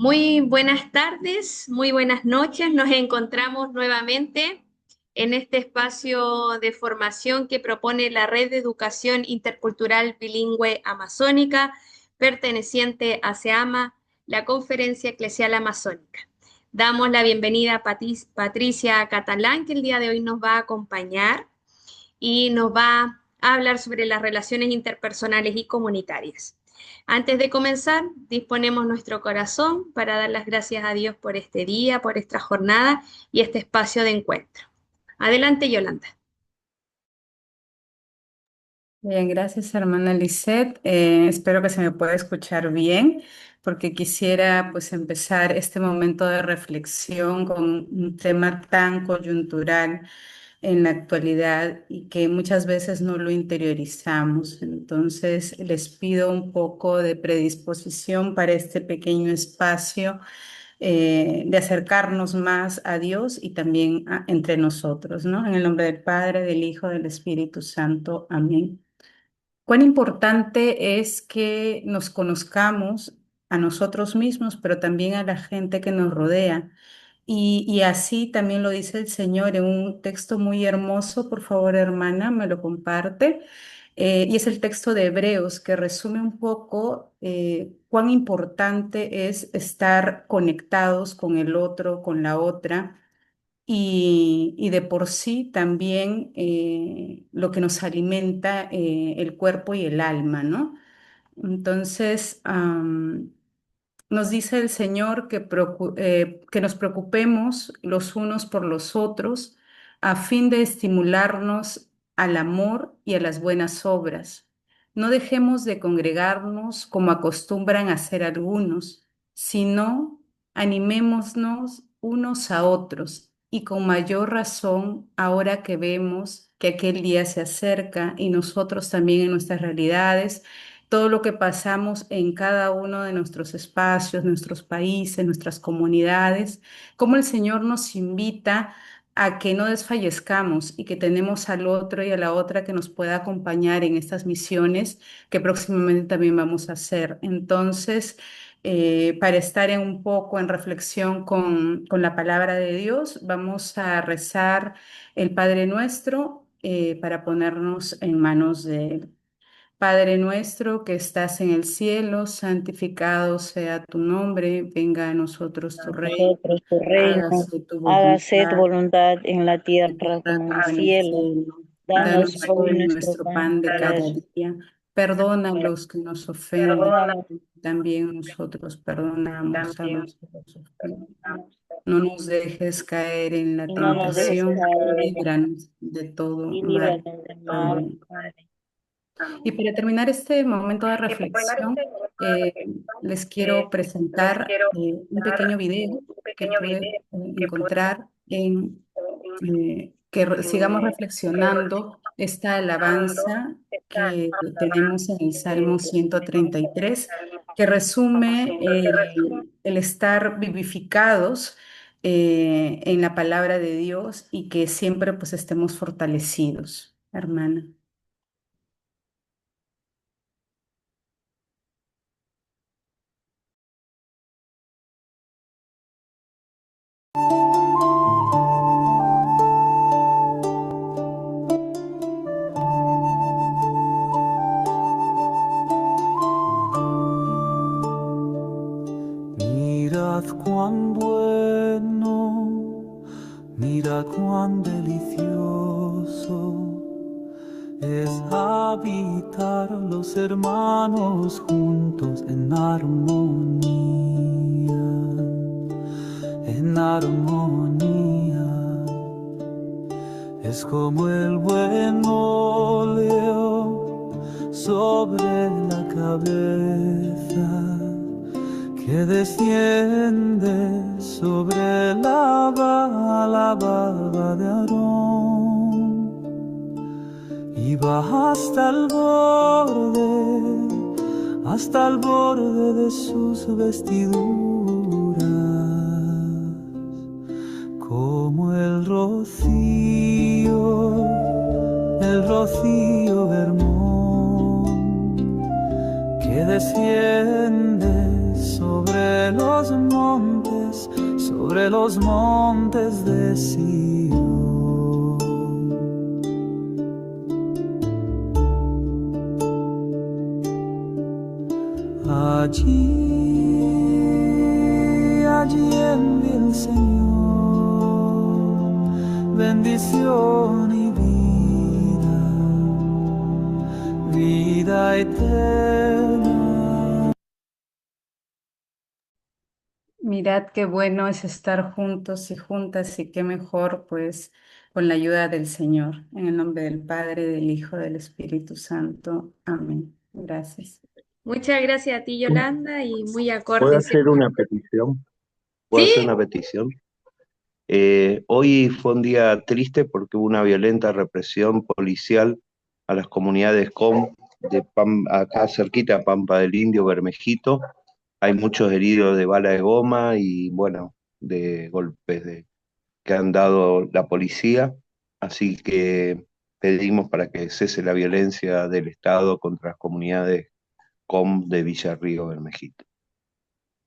Muy buenas tardes, muy buenas noches. Nos encontramos nuevamente en este espacio de formación que propone la Red de Educación Intercultural Bilingüe Amazónica, perteneciente a SEAMA, la Conferencia Eclesial Amazónica. Damos la bienvenida a Patricia Catalán, que el día de hoy nos va a acompañar y nos va a hablar sobre las relaciones interpersonales y comunitarias. Antes de comenzar, disponemos nuestro corazón para dar las gracias a Dios por este día, por esta jornada y este espacio de encuentro. Adelante, Yolanda. Bien, gracias, hermana Lisette. Espero que se me pueda escuchar bien, porque quisiera pues empezar este momento de reflexión con un tema tan coyuntural en la actualidad y que muchas veces no lo interiorizamos. Entonces, les pido un poco de predisposición para este pequeño espacio de acercarnos más a Dios y también entre nosotros, ¿no? En el nombre del Padre, del Hijo, del Espíritu Santo. Amén. Cuán importante es que nos conozcamos a nosotros mismos, pero también a la gente que nos rodea. Y así también lo dice el Señor en un texto muy hermoso. Por favor, hermana, me lo comparte. Y es el texto de Hebreos que resume un poco cuán importante es estar conectados con el otro, con la otra y de por sí también lo que nos alimenta el cuerpo y el alma, ¿no? Entonces, nos dice el Señor que nos preocupemos los unos por los otros a fin de estimularnos al amor y a las buenas obras. No dejemos de congregarnos como acostumbran a hacer algunos, sino animémonos unos a otros y con mayor razón ahora que vemos que aquel día se acerca y nosotros también en nuestras realidades todo lo que pasamos en cada uno de nuestros espacios, nuestros países, nuestras comunidades, cómo el Señor nos invita a que no desfallezcamos y que tenemos al otro y a la otra que nos pueda acompañar en estas misiones que próximamente también vamos a hacer. Entonces, para estar en un poco en reflexión con la palabra de Dios, vamos a rezar el Padre Nuestro para ponernos en manos de Él. Padre nuestro que estás en el cielo, santificado sea tu nombre, venga a nosotros tu reino, Nosotros tu reino, hágase tu hágase tu voluntad, voluntad en la en la tierra como en el tierra como en el cielo. cielo. Danos Danos hoy hoy nuestro nuestro pan pan de cada diario. día. Perdona a los que nos ofenden, Perdónanos también nosotros perdonamos a los que nos ofenden. No nos dejes caer en la y no nos dejes tentación, caer líbranos de todo y mal. líbranos del mal. Amén. Y para terminar este momento de reflexión, eh, les quiero presentar un pequeño video que pude encontrar en sigamos reflexionando esta alabanza que tenemos en el Salmo 133, que resume el estar vivificados en la palabra de Dios y que siempre pues estemos fortalecidos, hermana. Mirad cuán bueno, mirad cuán delicioso es habitar los hermanos juntos en armonía, en armonía. Es como el buen óleo sobre la cabeza que desciende sobre la barba de Aarón y va hasta el borde de sus vestiduras, como el rocío Hermón que desciende sobre los montes de los montes de Sion. Allí envía el Señor bendición y vida eterna. Mirad qué bueno es estar juntos y juntas y qué mejor pues con la ayuda del Señor. En el nombre del Padre, del Hijo, del Espíritu Santo. Amén. Gracias. Muchas gracias a ti, Yolanda, y muy ¿Puedo acorde, hacer ¿cierto? una petición? ¿Puedo hacer ¿Sí? una petición? Hoy fue un día triste porque hubo una violenta represión policial a las comunidades COM acá cerquita, Pampa del Indio, Bermejito. Hay muchos heridos de bala de goma y bueno, de golpes que han dado la policía. Así que pedimos para que cese la violencia del Estado contra las comunidades COM de Villarrío, Bermejito.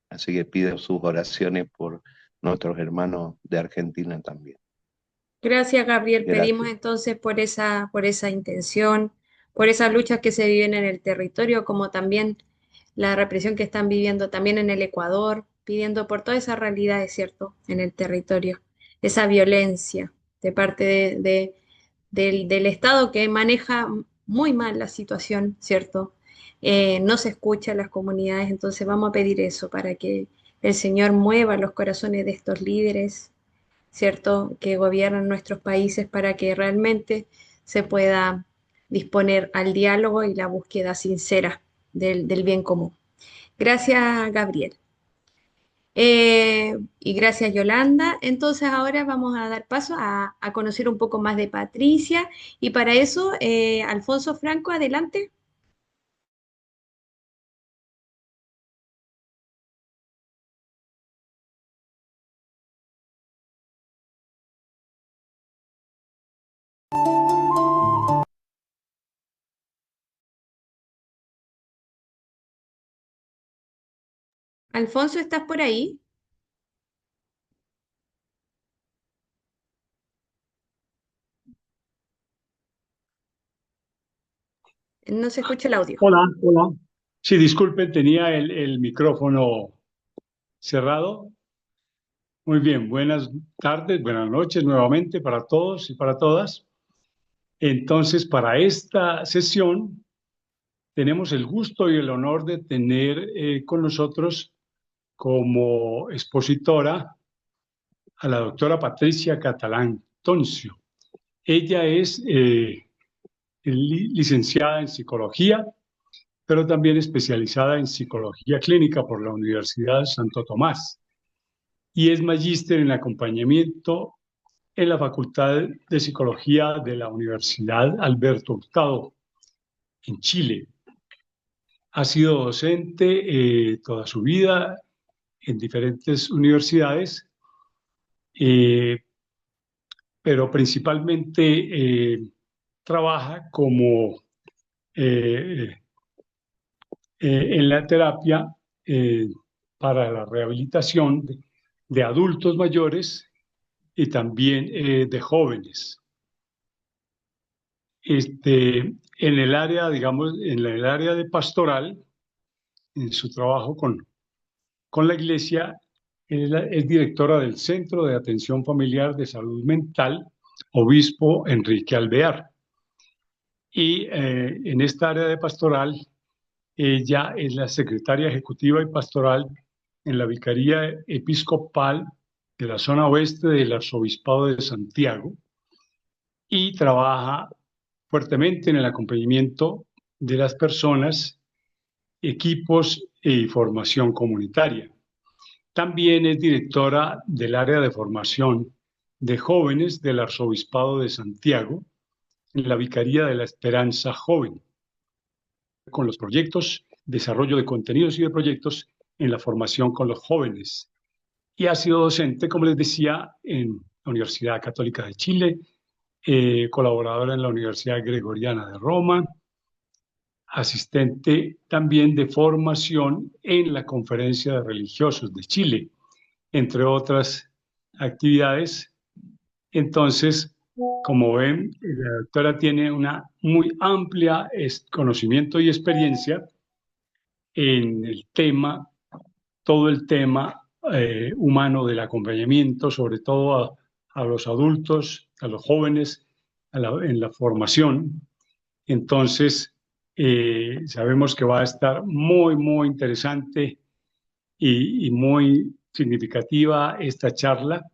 Así que pido sus oraciones por nuestros hermanos de Argentina también. Gracias, Gabriel. Pedimos Gracias. entonces por esa intención, por esas luchas que se viven en el territorio, como también la represión que están viviendo también en el Ecuador, pidiendo por todas esas realidades, ¿cierto?, en el territorio, esa violencia de parte del Estado que maneja muy mal la situación, ¿cierto? No se escucha a las comunidades, entonces vamos a pedir eso para que el Señor mueva los corazones de estos líderes, ¿cierto?, que gobiernan nuestros países para que realmente se pueda disponer al diálogo y la búsqueda sincera del bien común. Gracias, Gabriel. Y gracias, Yolanda. Entonces ahora vamos a dar paso a conocer un poco más de Patricia y para eso, Alfonso Franco, adelante. Alfonso, ¿estás por ahí? No se escucha el audio. Hola, hola. Sí, disculpen, tenía el micrófono cerrado. Muy bien, buenas tardes, buenas noches nuevamente para todos y para todas. Entonces, para esta sesión tenemos el gusto y el honor de tener con nosotros como expositora a la doctora Patricia Catalán Toncio. Ella es licenciada en psicología, pero también especializada en psicología clínica por la Universidad Santo Tomás y es magíster en acompañamiento en la Facultad de Psicología de la Universidad Alberto Hurtado en Chile. Ha sido docente toda su vida en diferentes universidades, pero principalmente trabaja como en la terapia para la rehabilitación de adultos mayores y también de jóvenes. En el área, digamos, en el área de pastoral, en su trabajo con la iglesia, es directora del Centro de Atención Familiar de Salud Mental, Obispo Enrique Alvear. Y en esta área de pastoral, ella es la secretaria ejecutiva y pastoral en la Vicaría Episcopal de la zona oeste del Arzobispado de Santiago y trabaja fuertemente en el acompañamiento de las personas, equipos y formación comunitaria. También es directora del área de formación de jóvenes del Arzobispado de Santiago en la Vicaría de la Esperanza Joven, con los proyectos, desarrollo de contenidos y de proyectos en la formación con los jóvenes. Y ha sido docente, como les decía, en la Universidad Católica de Chile, colaboradora en la Universidad Gregoriana de Roma, asistente también de formación en la Conferencia de Religiosos de Chile, entre otras actividades. Entonces, como ven, la doctora tiene una muy amplia conocimiento y experiencia en el tema, todo el tema humano del acompañamiento, sobre todo a los adultos, a los jóvenes, en la formación. Entonces, sabemos que va a estar muy, muy interesante y muy significativa esta charla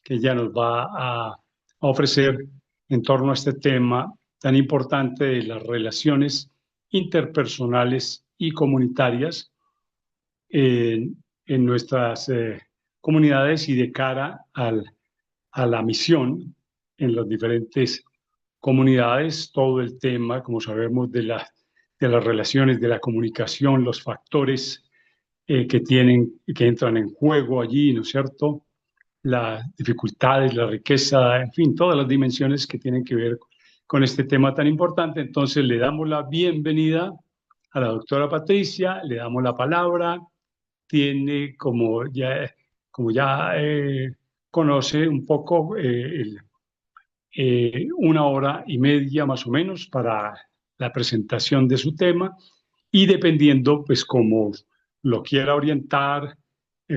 que ella nos va a ofrecer en torno a este tema tan importante de las relaciones interpersonales y comunitarias en nuestras comunidades y de cara a la misión en las diferentes comunidades, todo el tema, como sabemos, de las relaciones, de la comunicación, los factores que entran en juego allí, ¿no es cierto? Las dificultades, la riqueza, en fin, todas las dimensiones que tienen que ver con este tema tan importante. Entonces le damos la bienvenida a la doctora Patricia, le damos la palabra, tiene como ya conoce un poco una hora y media más o menos para la presentación de su tema y dependiendo pues como lo quiera orientar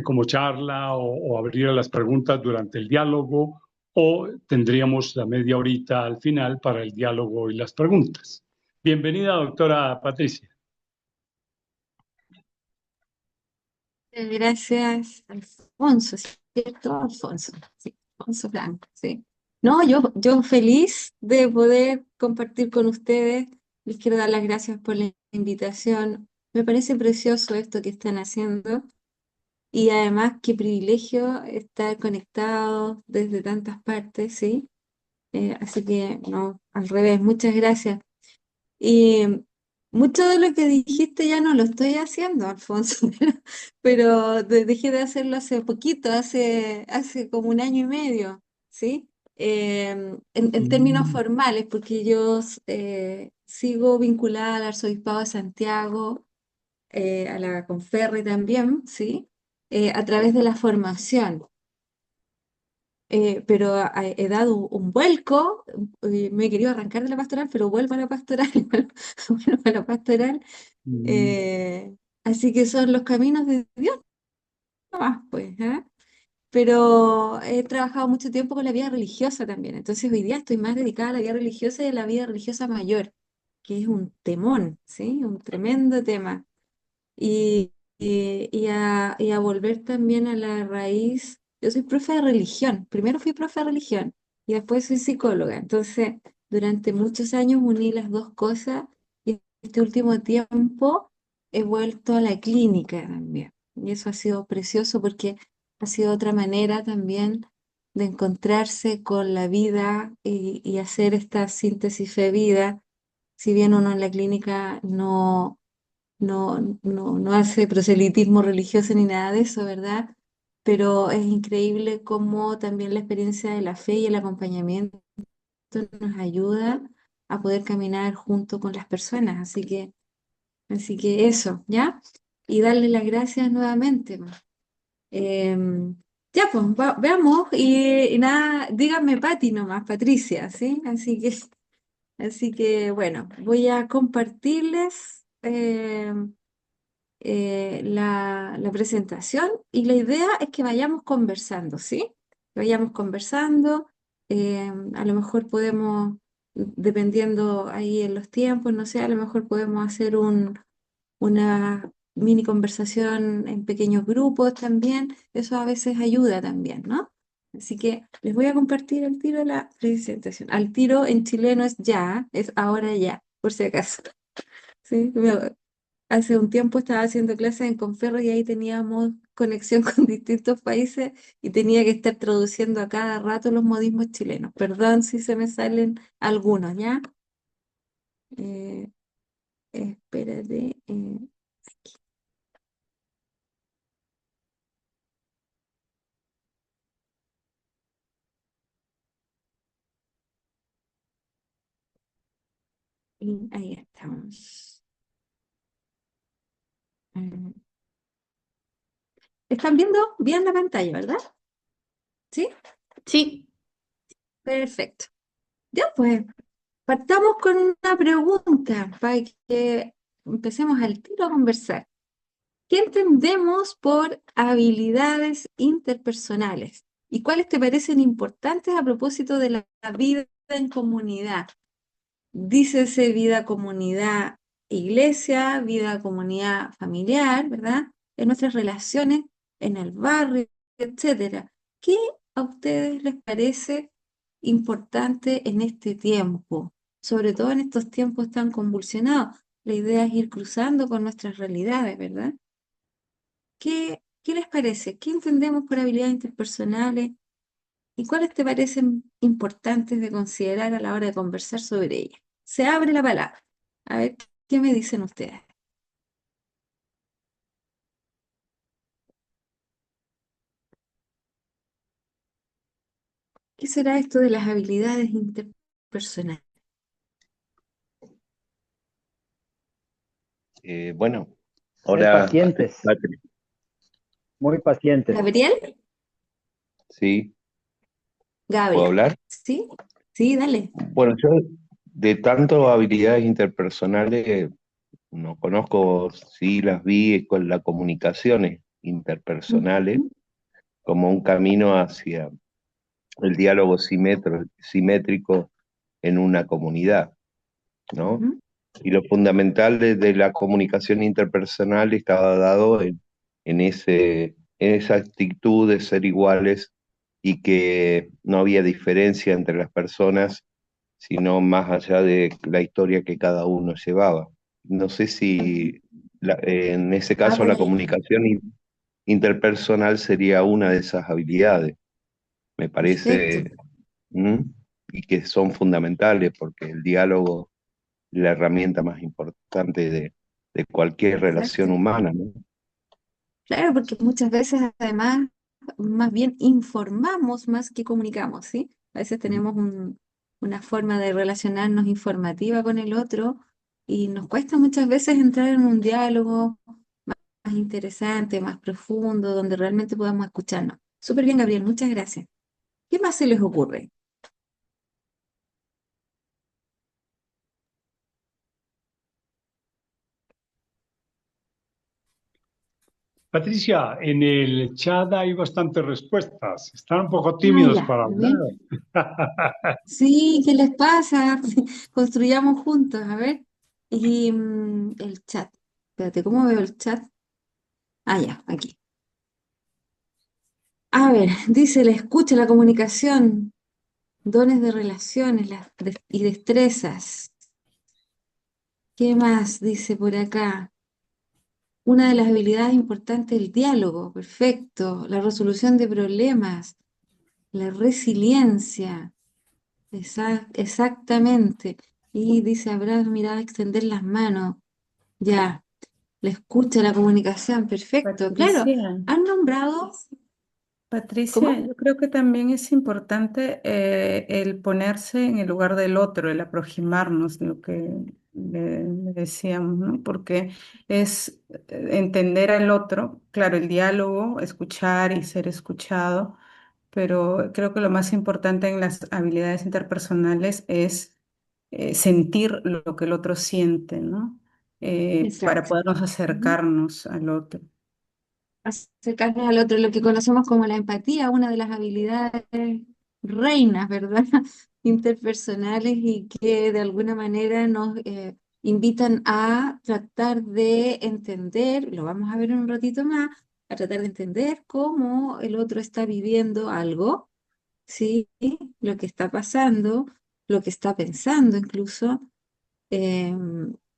como charla o abrir a las preguntas durante el diálogo o tendríamos la media horita al final para el diálogo y las preguntas. Bienvenida, doctora Patricia. Gracias, Alfonso, ¿cierto? Alfonso, sí, Alfonso Blanco, sí. No, yo feliz de poder compartir con ustedes. Les quiero dar las gracias por la invitación. Me parece precioso esto que están haciendo y además qué privilegio estar conectados desde tantas partes, ¿sí? Así que, no, al revés, muchas gracias. Y mucho de lo que dijiste ya no lo estoy haciendo, Alfonso, pero dejé de hacerlo hace poquito, hace como un año y medio, ¿sí? En términos formales, porque yo sigo vinculada al Arzobispado de Santiago, a la Conferre también, ¿sí? A través de la formación. Pero he dado un vuelco, me he querido arrancar de la pastoral, pero vuelvo a la pastoral, vuelvo a la pastoral. eh, Así que son los caminos de Dios, nomás, pues, ¿ah? Pero he trabajado mucho tiempo con la vida religiosa también, entonces hoy día estoy más dedicada a la vida religiosa y a la vida religiosa mayor, que es un temón, ¿sí? Un tremendo tema. Y a volver también a la raíz. Yo soy profe de religión, primero fui profe de religión y después soy psicóloga, entonces durante muchos años uní las dos cosas y este último tiempo he vuelto a la clínica también. Y eso ha sido precioso porque ha sido otra manera también de encontrarse con la vida y hacer esta síntesis fe-vida. Si bien uno en la clínica no hace proselitismo religioso ni nada de eso, ¿verdad? Pero es increíble cómo también la experiencia de la fe y el acompañamiento nos ayuda a poder caminar junto con las personas. Así que eso, ¿ya? Y darle las gracias nuevamente, pues. Em, ya, pues, veamos y nada, díganme Pati nomás, Patricia, ¿sí? Así que bueno, voy a compartirles. La presentación y la idea es que vayamos conversando, ¿sí? Que vayamos conversando, a lo mejor podemos, dependiendo ahí en los tiempos, no sé, a lo mejor podemos hacer una mini conversación en pequeños grupos también, eso a veces ayuda también, ¿no? Así que les voy a compartir al tiro la presentación. Al tiro en chileno es ya, es ahora ya, por si acaso. ¿Sí? Hace un tiempo estaba haciendo clases en Conferro y ahí teníamos conexión con distintos países y tenía que estar traduciendo a cada rato los modismos chilenos. Perdón si se me salen algunos, ¿ya? Eh, Espérate. Y ahí estamos. Mm. ¿Están viendo bien la pantalla, verdad? ¿Sí? Sí, Perfecto. Ya pues, partamos con una pregunta para que empecemos al tiro a conversar. ¿Qué entendemos por habilidades interpersonales? ¿Y cuáles te parecen importantes a propósito de la vida en comunidad? Dícese vida comunidad iglesia, vida comunidad familiar, ¿verdad? En nuestras relaciones, en el barrio, etcétera. ¿Qué a ustedes les parece importante en este tiempo? Sobre todo en estos tiempos tan convulsionados. La idea es ir cruzando con nuestras realidades, ¿verdad? ¿Qué les parece? ¿Qué entendemos por habilidades interpersonales? ¿Y cuáles te parecen importantes de considerar a la hora de conversar sobre ellas? Se abre la palabra. A ver, ¿qué me dicen ustedes? ¿Qué será esto de las habilidades interpersonales? Bueno, Ser ahora, pacientes, Patri, muy pacientes. ¿Gabriel? ¿sí? ¿Puedo Gabriel. hablar? ¿Sí? Sí, dale. Bueno, yo de tanto habilidades interpersonales no conozco, sí las vi con las comunicaciones interpersonales Ujú, como un camino hacia el diálogo simétrico en una comunidad, ¿no? ujú. Y lo fundamental de la comunicación interpersonal estaba dado en esa actitud de ser iguales y que no había diferencia entre las personas, sino más allá de la historia que cada uno llevaba. No sé si en ese Ah, caso por la ahí. comunicación interpersonal sería una de esas habilidades, me Perfecto. parece, ¿m? Y que son fundamentales porque el diálogo la herramienta más importante de cualquier relación Exacto. humana, ¿no? Claro, porque muchas veces además más bien informamos más que comunicamos, ¿sí? A veces tenemos una forma de relacionarnos informativa con el otro y nos cuesta muchas veces entrar en un diálogo más interesante, más profundo, donde realmente podamos escucharnos. Súper bien, Gabriel, muchas gracias. ¿Qué más se les ocurre? Patricia, en el chat hay bastantes respuestas. Están un poco Ah, tímidos ya, para a ver. hablar. Sí, ¿qué les pasa? Construyamos juntos, a ver. Y el chat. Espérate, ¿cómo veo el chat? Ah, ya, aquí. A ver, dice la escucha, la comunicación, dones de relaciones y destrezas. ¿Qué más dice por acá? Una de las habilidades importantes, el diálogo, perfecto. La resolución de problemas, la resiliencia, exactamente. Y dice, habrá mirado extender las manos. Ya, la escucha, la comunicación, perfecto. Claro, Patricia. han nombrado, Patricia, ¿cómo? yo creo que también es importante el ponerse en el lugar del otro, el aproximarnos, lo que le decíamos, ¿no? Porque es entender al otro, claro, el diálogo, escuchar y ser escuchado, pero creo que lo más importante en las habilidades interpersonales es sentir lo que el otro siente, ¿no? Para Exacto. podernos Ujú. acercarnos al otro. Acercarnos al otro, lo que conocemos como la empatía, una de las habilidades reinas, ¿verdad? Interpersonales y que de alguna manera nos invitan a tratar de entender, lo vamos a ver en un ratito más, a tratar de entender cómo el otro está viviendo algo, ¿sí? Lo que está pasando, lo que está pensando incluso.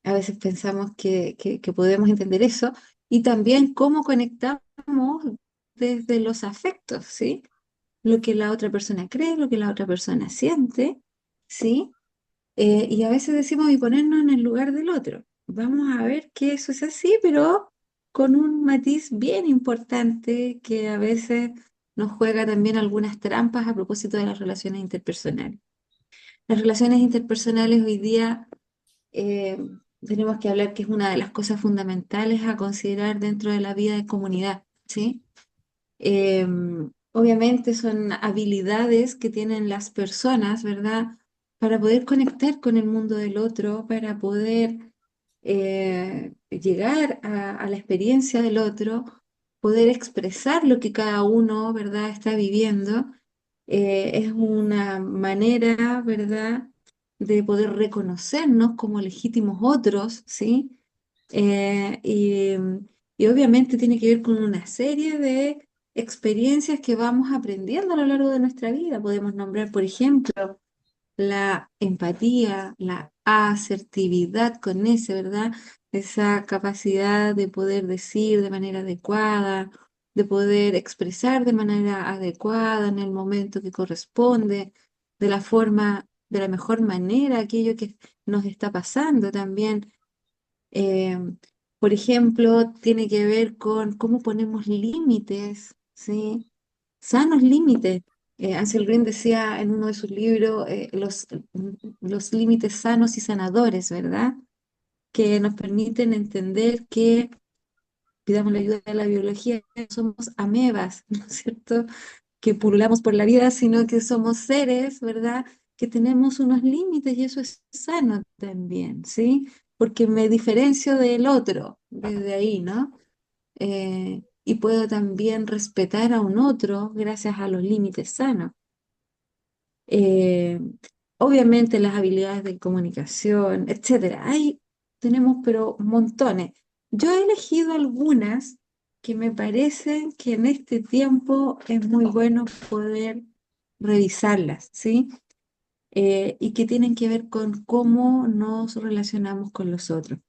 A veces pensamos que podemos entender eso y también cómo conectamos desde los afectos, ¿sí? Lo que la otra persona cree, lo que la otra persona siente, ¿sí? Y a veces decimos y ponernos en el lugar del otro. Vamos a ver que eso es así, pero con un matiz bien importante que a veces nos juega también algunas trampas a propósito de las relaciones interpersonales. Las relaciones interpersonales hoy día eh, tenemos que hablar que es una de las cosas fundamentales a considerar dentro de la vida de comunidad, ¿sí? obviamente son habilidades que tienen las personas, ¿verdad? Para poder conectar con el mundo del otro, para poder llegar a la experiencia del otro, poder expresar lo que cada uno, ¿verdad?, está viviendo. Es una manera, ¿verdad?, de poder reconocernos como legítimos otros, ¿sí? Eh, y, y obviamente tiene que ver con una serie de experiencias que vamos aprendiendo a lo largo de nuestra vida. Podemos nombrar, por ejemplo, la empatía, la asertividad con ese, ¿verdad? Esa capacidad de poder decir de manera adecuada, de poder expresar de manera adecuada en el momento que corresponde, de la forma, de la mejor manera aquello que nos está pasando también. Eh, por ejemplo, tiene que ver con cómo ponemos límites, ¿sí? Sanos límites. Ansel Green decía en uno de sus libros los límites sanos y sanadores, ¿verdad? Que nos permiten entender que, pidamos la ayuda de la biología, no somos amebas, ¿no es cierto? Que pululamos por la vida, sino que somos seres, ¿verdad? Que tenemos unos límites y eso es sano también, ¿sí? Porque me diferencio del otro desde ahí, ¿no? Y puedo también respetar a un otro gracias a los límites sanos. Eh, obviamente las habilidades de comunicación, etcétera. Ahí tenemos, pero montones. Yo he elegido algunas que me parecen que en este tiempo es muy bueno poder revisarlas, ¿sí? Y que tienen que ver con cómo nos relacionamos con los otros.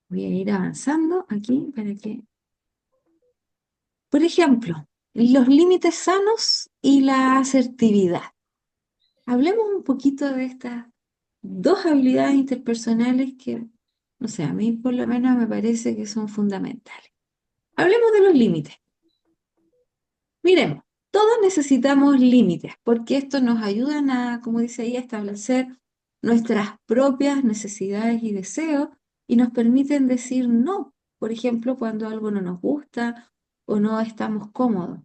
Voy a ir avanzando aquí para que, por ejemplo, los límites sanos y la asertividad. Hablemos un poquito de estas dos habilidades interpersonales que, no sé, a mí por lo menos me parece que son fundamentales. Hablemos de los límites. Miremos, todos necesitamos límites porque estos nos ayudan a, como dice ahí, a establecer nuestras propias necesidades y deseos y nos permiten decir no, por ejemplo, cuando algo no nos gusta o no estamos cómodos.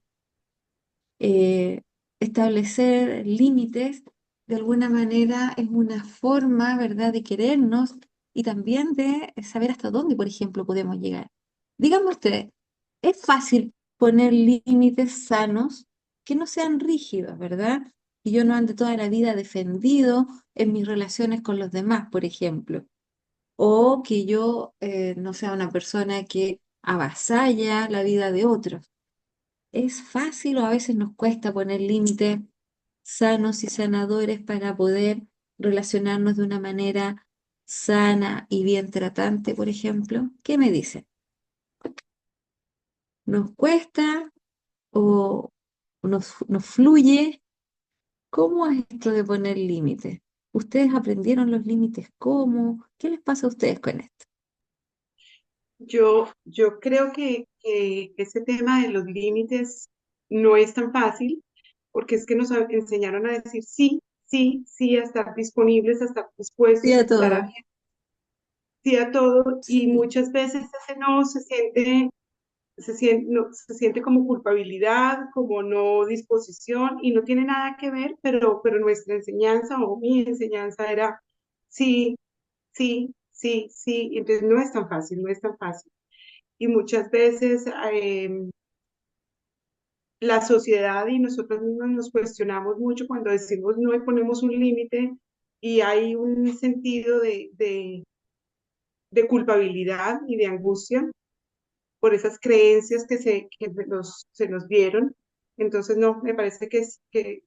eh, Establecer límites de alguna manera es una forma, ¿verdad?, de querernos y también de saber hasta dónde, por ejemplo, podemos llegar. Díganme ustedes, ¿es fácil poner límites sanos que no sean rígidos, ¿verdad? Que yo no ande toda la vida defendido en mis relaciones con los demás, por ejemplo, o que yo no sea una persona que avasalla la vida de otros. ¿Es fácil o a veces nos cuesta poner límites sanos y sanadores para poder relacionarnos de una manera sana y bien tratante, por ejemplo? ¿Qué me dicen? ¿Nos cuesta o nos fluye? ¿Cómo es esto de poner límites? ¿Ustedes aprendieron los límites cómo? ¿Qué les pasa a ustedes con esto? Yo creo que ese tema de los límites no es tan fácil, porque es que nos enseñaron a decir sí, sí, sí, a estar disponibles, a estar Sí, dispuestos, a a estar todo. abiertos, sí a todo, y Sí. muchas veces ese no se siente como culpabilidad, como no disposición, y no tiene nada que ver, pero nuestra enseñanza o mi enseñanza era sí, sí, sí, sí, entonces no es tan fácil, no es tan fácil. Y muchas veces la sociedad y nosotros mismos nos cuestionamos mucho cuando decimos no y ponemos un límite y hay un sentido de culpabilidad y de angustia por esas creencias se nos dieron. Entonces, no, me parece que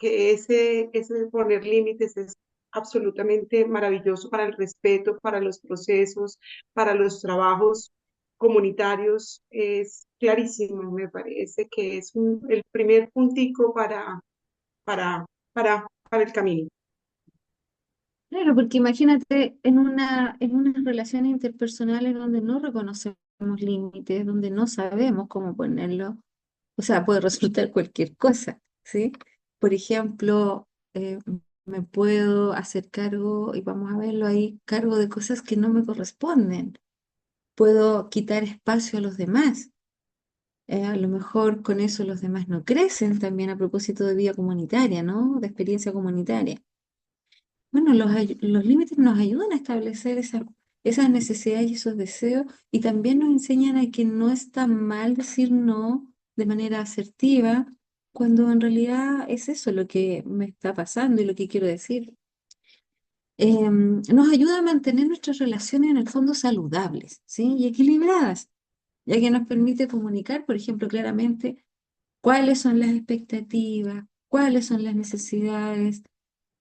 ese poner límites es absolutamente maravilloso para el respeto, para los procesos, para los trabajos comunitarios. Es clarísimo, me parece que es el primer puntico para, para el camino. Claro, porque imagínate en unas relaciones interpersonales donde no reconocemos límites, donde no sabemos cómo ponerlo, o sea, puede resultar cualquier cosa, ¿sí? Por ejemplo, me puedo hacer cargo, y vamos a verlo ahí, cargo de cosas que no me corresponden. Puedo quitar espacio a los demás. A lo mejor con eso los demás no crecen, también a propósito de vida comunitaria, ¿no? De experiencia comunitaria. Bueno, los límites nos ayudan a establecer esas necesidades y esos deseos y también nos enseñan a que no está mal decir no de manera asertiva, cuando en realidad es eso lo que me está pasando y lo que quiero decir. Nos ayuda a mantener nuestras relaciones en el fondo saludables, ¿sí? Y equilibradas, ya que nos permite comunicar, por ejemplo, claramente cuáles son las expectativas, cuáles son las necesidades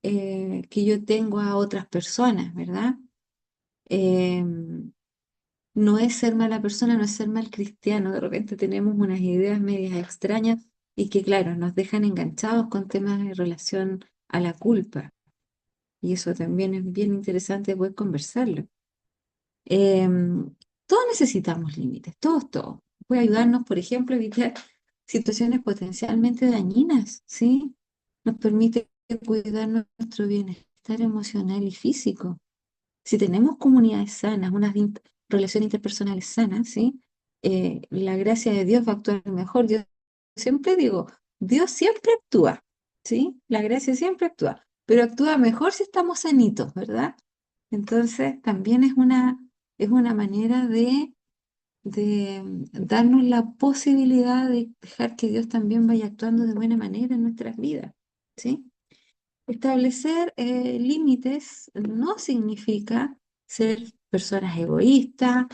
que yo tengo a otras personas, ¿verdad? No es ser mala persona, no es ser mal cristiano. De repente tenemos unas ideas medias extrañas y que, claro, nos dejan enganchados con temas en relación a la culpa. Y eso también es bien interesante poder conversarlo. Todos necesitamos límites, todos. Puede ayudarnos, por ejemplo, a evitar situaciones potencialmente dañinas, ¿sí? Nos permite cuidar nuestro bienestar emocional y físico. Si tenemos comunidades sanas, relaciones interpersonales sanas, ¿sí? La gracia de Dios va a actuar mejor. Dios, siempre digo, Dios siempre actúa, ¿sí? La gracia siempre actúa, pero actúa mejor si estamos sanitos, ¿verdad? Entonces, también es una manera de darnos la posibilidad de dejar que Dios también vaya actuando de buena manera en nuestras vidas, ¿sí? Establecer límites no significa ser personas egoístas,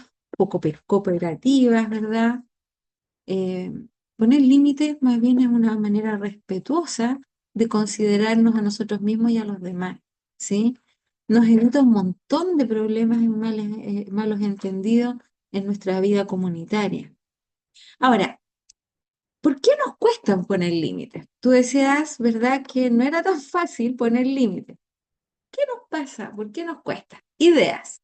cooperativas, ¿verdad? Eh, Poner límites más bien es una manera respetuosa de considerarnos a nosotros mismos y a los demás, ¿sí? Nos evita un montón de problemas y malos entendidos en nuestra vida comunitaria. Ahora, ¿por qué nos cuesta poner límites? Tú decías, ¿verdad?, que no era tan fácil poner límites. ¿Qué nos pasa? ¿Por qué nos cuesta? Ideas.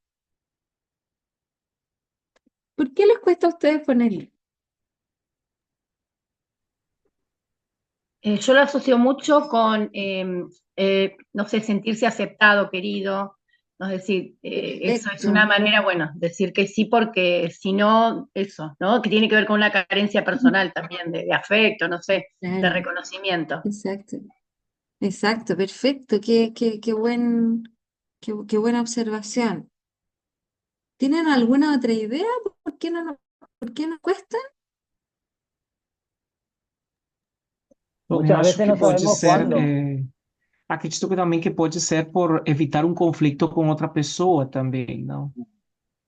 ¿Por qué les cuesta a ustedes poner límites? Yo lo asocio mucho con, no sé, sentirse aceptado, querido. No es decir, eso es una Perfecto. manera, bueno, decir que sí, porque si no, eso, ¿no? Que tiene que ver con una carencia personal también, de afecto, no sé, de Claro, reconocimiento. exacto. Exacto, perfecto. Qué buena observación. ¿Tienen alguna otra idea? ¿Por qué nos cuesta? Eu Muchas acho veces que no pode sabemos ser, cuándo. acredito que também que pode ser por evitar um conflito com outra pessoa também, não?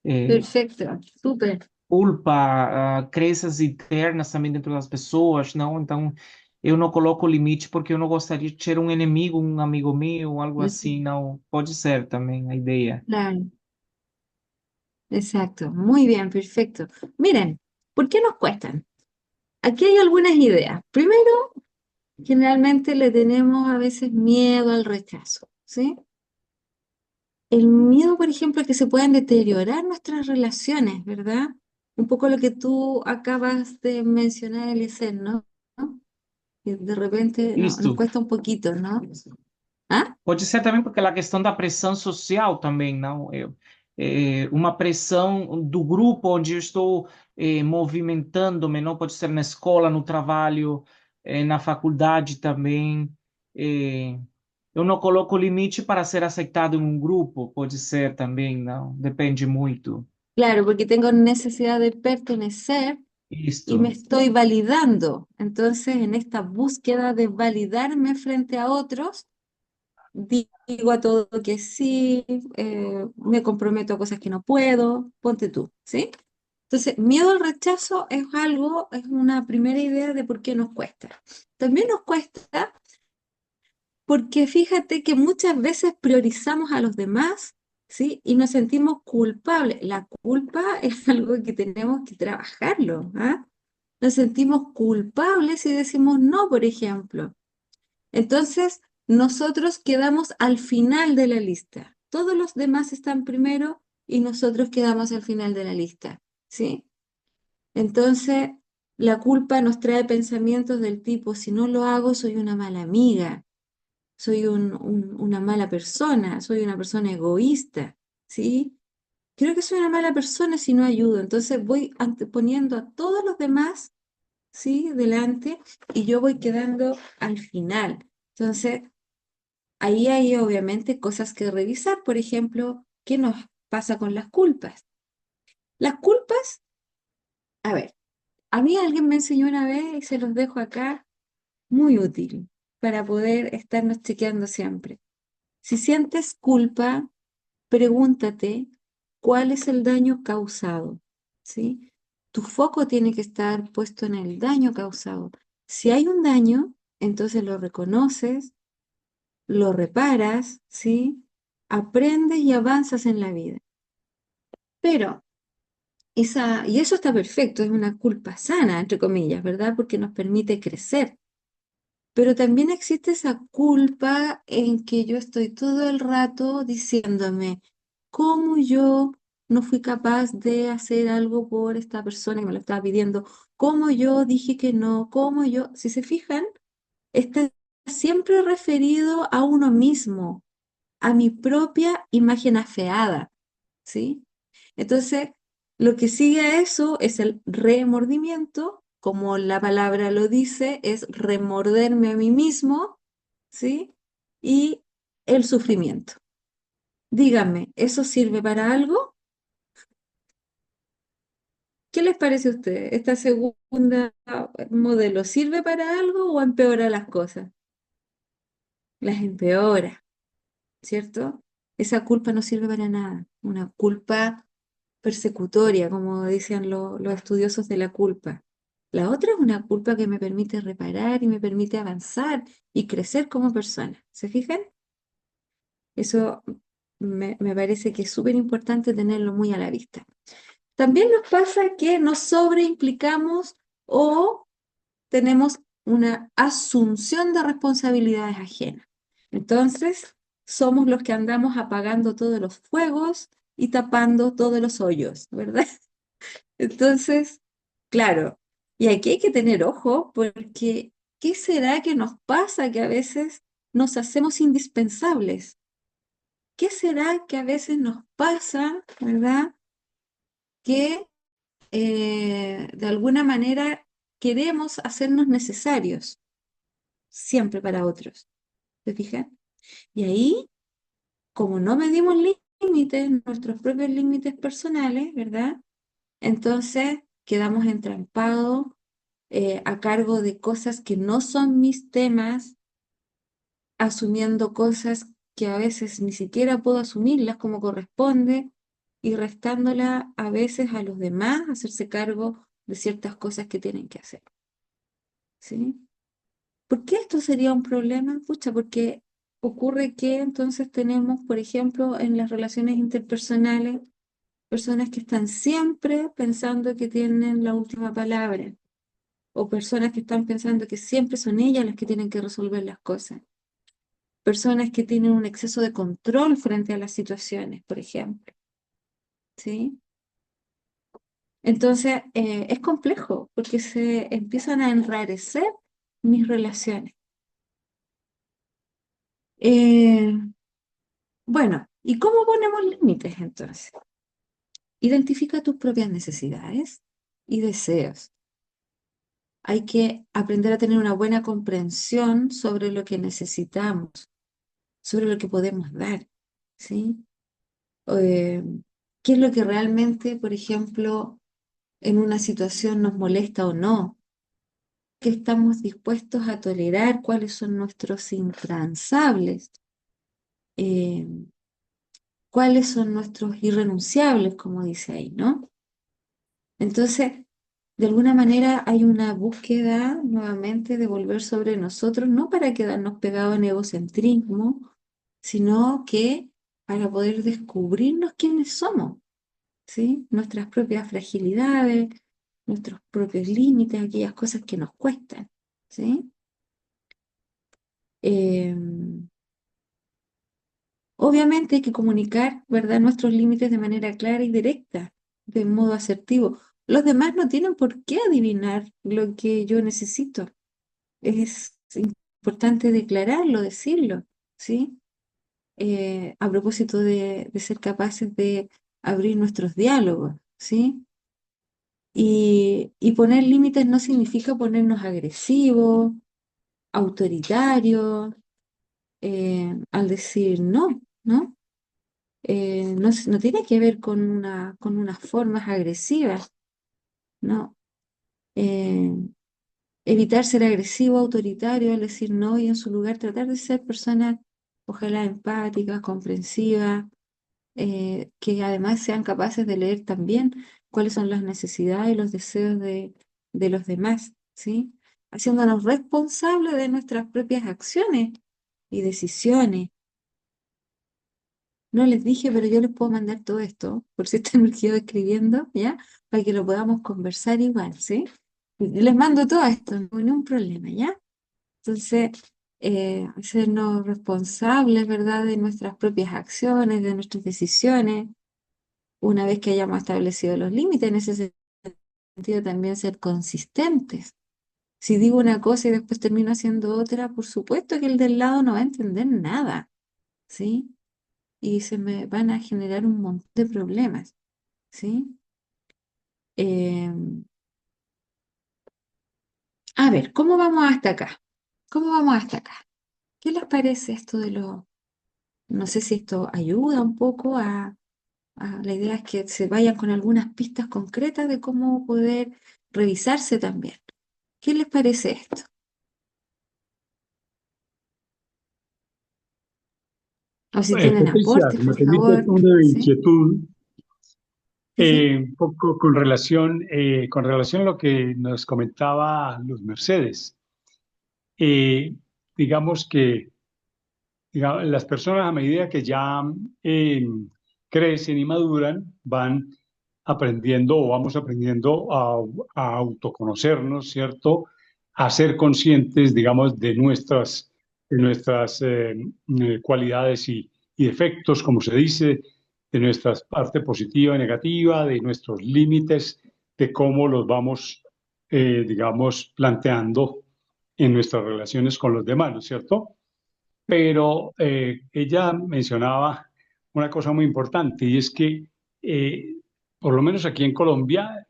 É, Perfecto, súper. culpa, crenças internas também dentro das pessoas, não? Então, eu não coloco limite porque eu não gostaria de ter um inimigo, um amigo meu, algo assim, não. Pode ser também a ideia. Claro, exacto. Muy bien, perfecto. Miren, ¿por qué nos cuestan? Aquí hay algunas ideas. Primero, generalmente le tenemos a veces miedo al rechazo, ¿sí? El miedo, por ejemplo, a que se puedan deteriorar nuestras relaciones, ¿verdad? Un poco lo que tú acabas de mencionar, Eliezer, ¿no? Que de repente nos Isto. cuesta un poquito, ¿no? ¿Ah? Pode ser também porque a questão da pressão social também, não? Uma pressão do grupo onde eu estou movimentando-me, não pode ser na escola, no trabalho, na faculdade também. Eu não coloco limite para ser aceitado em um grupo, pode ser também, não? Depende muito. Claro, porque tengo necesidad de pertenecer y me Isto. estoy validando. Entonces, en esta búsqueda de validarme frente a otros, digo a todo que sí, me comprometo a cosas que no puedo, ponte tú, ¿sí? Entonces, miedo al rechazo es una primera idea de por qué nos cuesta. También nos cuesta porque fíjate que muchas veces priorizamos a los demás, ¿sí? Y nos sentimos culpables. La culpa es algo que tenemos que trabajarlo, ¿ah? Nos sentimos culpables y decimos no, por ejemplo. Entonces, nosotros quedamos al final de la lista. Todos los demás están primero y nosotros quedamos al final de la lista, ¿sí? Entonces, la culpa nos trae pensamientos del tipo, si no lo hago, soy una mala amiga, soy una mala persona, soy una persona egoísta, ¿sí? Creo que soy una mala persona si no ayudo. Entonces voy anteponiendo a todos los demás ¿sí? Delante, y yo voy quedando al final. Entonces, ahí hay obviamente cosas que revisar. Por ejemplo, ¿qué nos pasa con las culpas? Las culpas, a ver, a mí alguien me enseñó una vez y se los dejo acá, muy útil para poder estarnos chequeando siempre. Si sientes culpa, pregúntate cuál es el daño causado, ¿sí? Tu foco tiene que estar puesto en el daño causado. Si hay un daño, entonces lo reconoces, lo reparas, ¿sí? Aprendes y avanzas en la vida. Pero y eso está perfecto, es una culpa sana, entre comillas, ¿verdad? Porque nos permite crecer. Pero también existe esa culpa en que yo estoy todo el rato diciéndome, ¿cómo yo no fui capaz de hacer algo por esta persona que me lo estaba pidiendo? ¿Cómo yo dije que no? ¿Cómo yo? Si se fijan, está siempre referido a uno mismo, a mi propia imagen afeada, ¿sí? Entonces, lo que sigue a eso es el remordimiento, como la palabra lo dice, es remorderme a mí mismo, ¿sí? Y el sufrimiento. Díganme, ¿eso sirve para algo? ¿Qué les parece a ustedes? ¿Esta segunda modelo sirve para algo o empeora las cosas? Las empeora, ¿cierto? Esa culpa no sirve para nada. Una culpa persecutoria, como dicen los estudiosos de la culpa. La otra es una culpa que me permite reparar y me permite avanzar y crecer como persona. ¿Se fijan? Eso me parece que es súper importante tenerlo muy a la vista. También nos pasa que nos sobreimplicamos o tenemos una asunción de responsabilidades ajenas. Entonces, somos los que andamos apagando todos los fuegos y tapando todos los hoyos, ¿verdad? Entonces, claro, y aquí hay que tener ojo porque ¿qué será que nos pasa que a veces nos hacemos indispensables? ¿Qué será que a veces nos pasa, ¿verdad? Que de alguna manera queremos hacernos necesarios siempre para otros. ¿Se fijan? Y ahí, como no medimos límites, nuestros propios límites personales, ¿verdad? Entonces quedamos entrampados a cargo de cosas que no son mis temas, asumiendo cosas que a veces ni siquiera puedo asumirlas como corresponde y restándola a veces a los demás hacerse cargo de ciertas cosas que tienen que hacer. ¿Sí? ¿Por qué esto sería un problema? Pucha, porque ocurre que entonces tenemos, por ejemplo, en las relaciones interpersonales, personas que están siempre pensando que tienen la última palabra, o personas que están pensando que siempre son ellas las que tienen que resolver las cosas, personas que tienen un exceso de control frente a las situaciones, por ejemplo, ¿sí? Entonces, es complejo porque se empiezan a enrarecer mis relaciones. Eh, bueno, ¿y cómo ponemos límites entonces? Identifica tus propias necesidades y deseos. Hay que aprender a tener una buena comprensión sobre lo que necesitamos, sobre lo que podemos dar, ¿sí? Eh, ¿Qué es lo que realmente, por ejemplo, en una situación nos molesta o no? ¿Qué estamos dispuestos a tolerar? ¿Cuáles son nuestros intransables? Eh, ¿Cuáles son nuestros irrenunciables, como dice ahí, ¿no? Entonces, de alguna manera hay una búsqueda nuevamente de volver sobre nosotros, no para quedarnos pegados en egocentrismo, sino que para poder descubrirnos quiénes somos, ¿sí? Nuestras propias fragilidades, nuestros propios límites, aquellas cosas que nos cuestan, ¿sí? Obviamente hay que comunicar, ¿verdad?, nuestros límites de manera clara y directa, de modo asertivo. Los demás no tienen por qué adivinar lo que yo necesito. Es importante declararlo, decirlo, ¿sí? A propósito de ser capaces de abrir nuestros diálogos, ¿sí? Y poner límites no significa ponernos agresivos, autoritarios, al decir no, ¿no? No tiene que ver con unas formas agresivas, ¿no? Eh, Evitar ser agresivo, autoritario, al decir no y en su lugar tratar de ser personas, ojalá empáticas, comprensivas, que además sean capaces de leer también cuáles son las necesidades y los deseos de los demás, ¿sí? Haciéndonos responsables de nuestras propias acciones y decisiones. No les dije, pero yo les puedo mandar todo esto, por si están urgidos escribiendo, ¿ya? Para que lo podamos conversar igual, ¿sí? Y les mando todo esto, no hay ningún problema, ¿ya? Entonces, hacernos responsables, ¿verdad?, de nuestras propias acciones, de nuestras decisiones, una vez que hayamos establecido los límites, en ese sentido también ser consistentes. Si digo una cosa y después termino haciendo otra, por supuesto que el del lado no va a entender nada, ¿sí? Y se me van a generar un montón de problemas, ¿sí? Eh, a ver, ¿cómo vamos hasta acá? ¿Cómo vamos hasta acá? ¿Qué les parece esto de los... No sé si esto ayuda un poco la idea es que se vayan con algunas pistas concretas de cómo poder revisarse también. ¿Qué les parece esto? O si tienen Patricia, aportes, me por permite favor. una ¿Sí? inquietud ¿Sí? un poco con relación a lo que nos comentaba Luz Mercedes. Eh, digamos que las personas a medida que ya eh, crecen y maduran, van aprendiendo o vamos aprendiendo a autoconocernos, ¿cierto? A ser conscientes, digamos, de nuestras cualidades y defectos, como se dice, de nuestra parte positiva y negativa, de nuestros límites, de cómo los vamos, digamos, planteando en nuestras relaciones con los demás, ¿no es cierto? Pero ella mencionaba una cosa muy importante y es que, eh, por lo menos aquí en Colombia,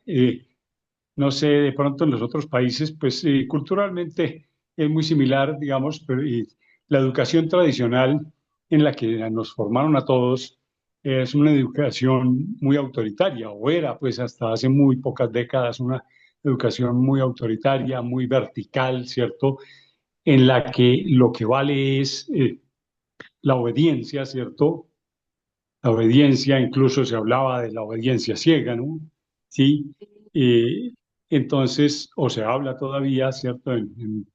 no sé, de pronto en los otros países, pues culturalmente es muy similar, digamos, pero y la educación tradicional en la que nos formaron a todos es una educación muy autoritaria, o era pues hasta hace muy pocas décadas una educación muy autoritaria, muy vertical, ¿cierto? En la que lo que vale es la obediencia, ¿cierto? La obediencia, incluso se hablaba de la obediencia ciega, ¿no? Sí. Eh, entonces, o se habla todavía, ¿cierto? En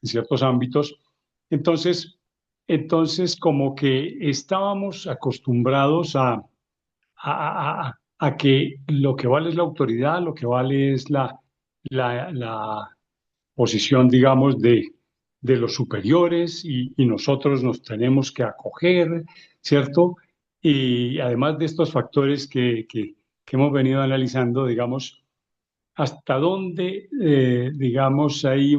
ciertos ámbitos. Entonces, entonces, como que estábamos acostumbrados a que lo que vale es la autoridad, lo que vale es la posición, digamos, de los superiores y nosotros nos tenemos que acoger, ¿cierto? Y además de estos factores que hemos venido analizando, digamos, hasta dónde, digamos, hay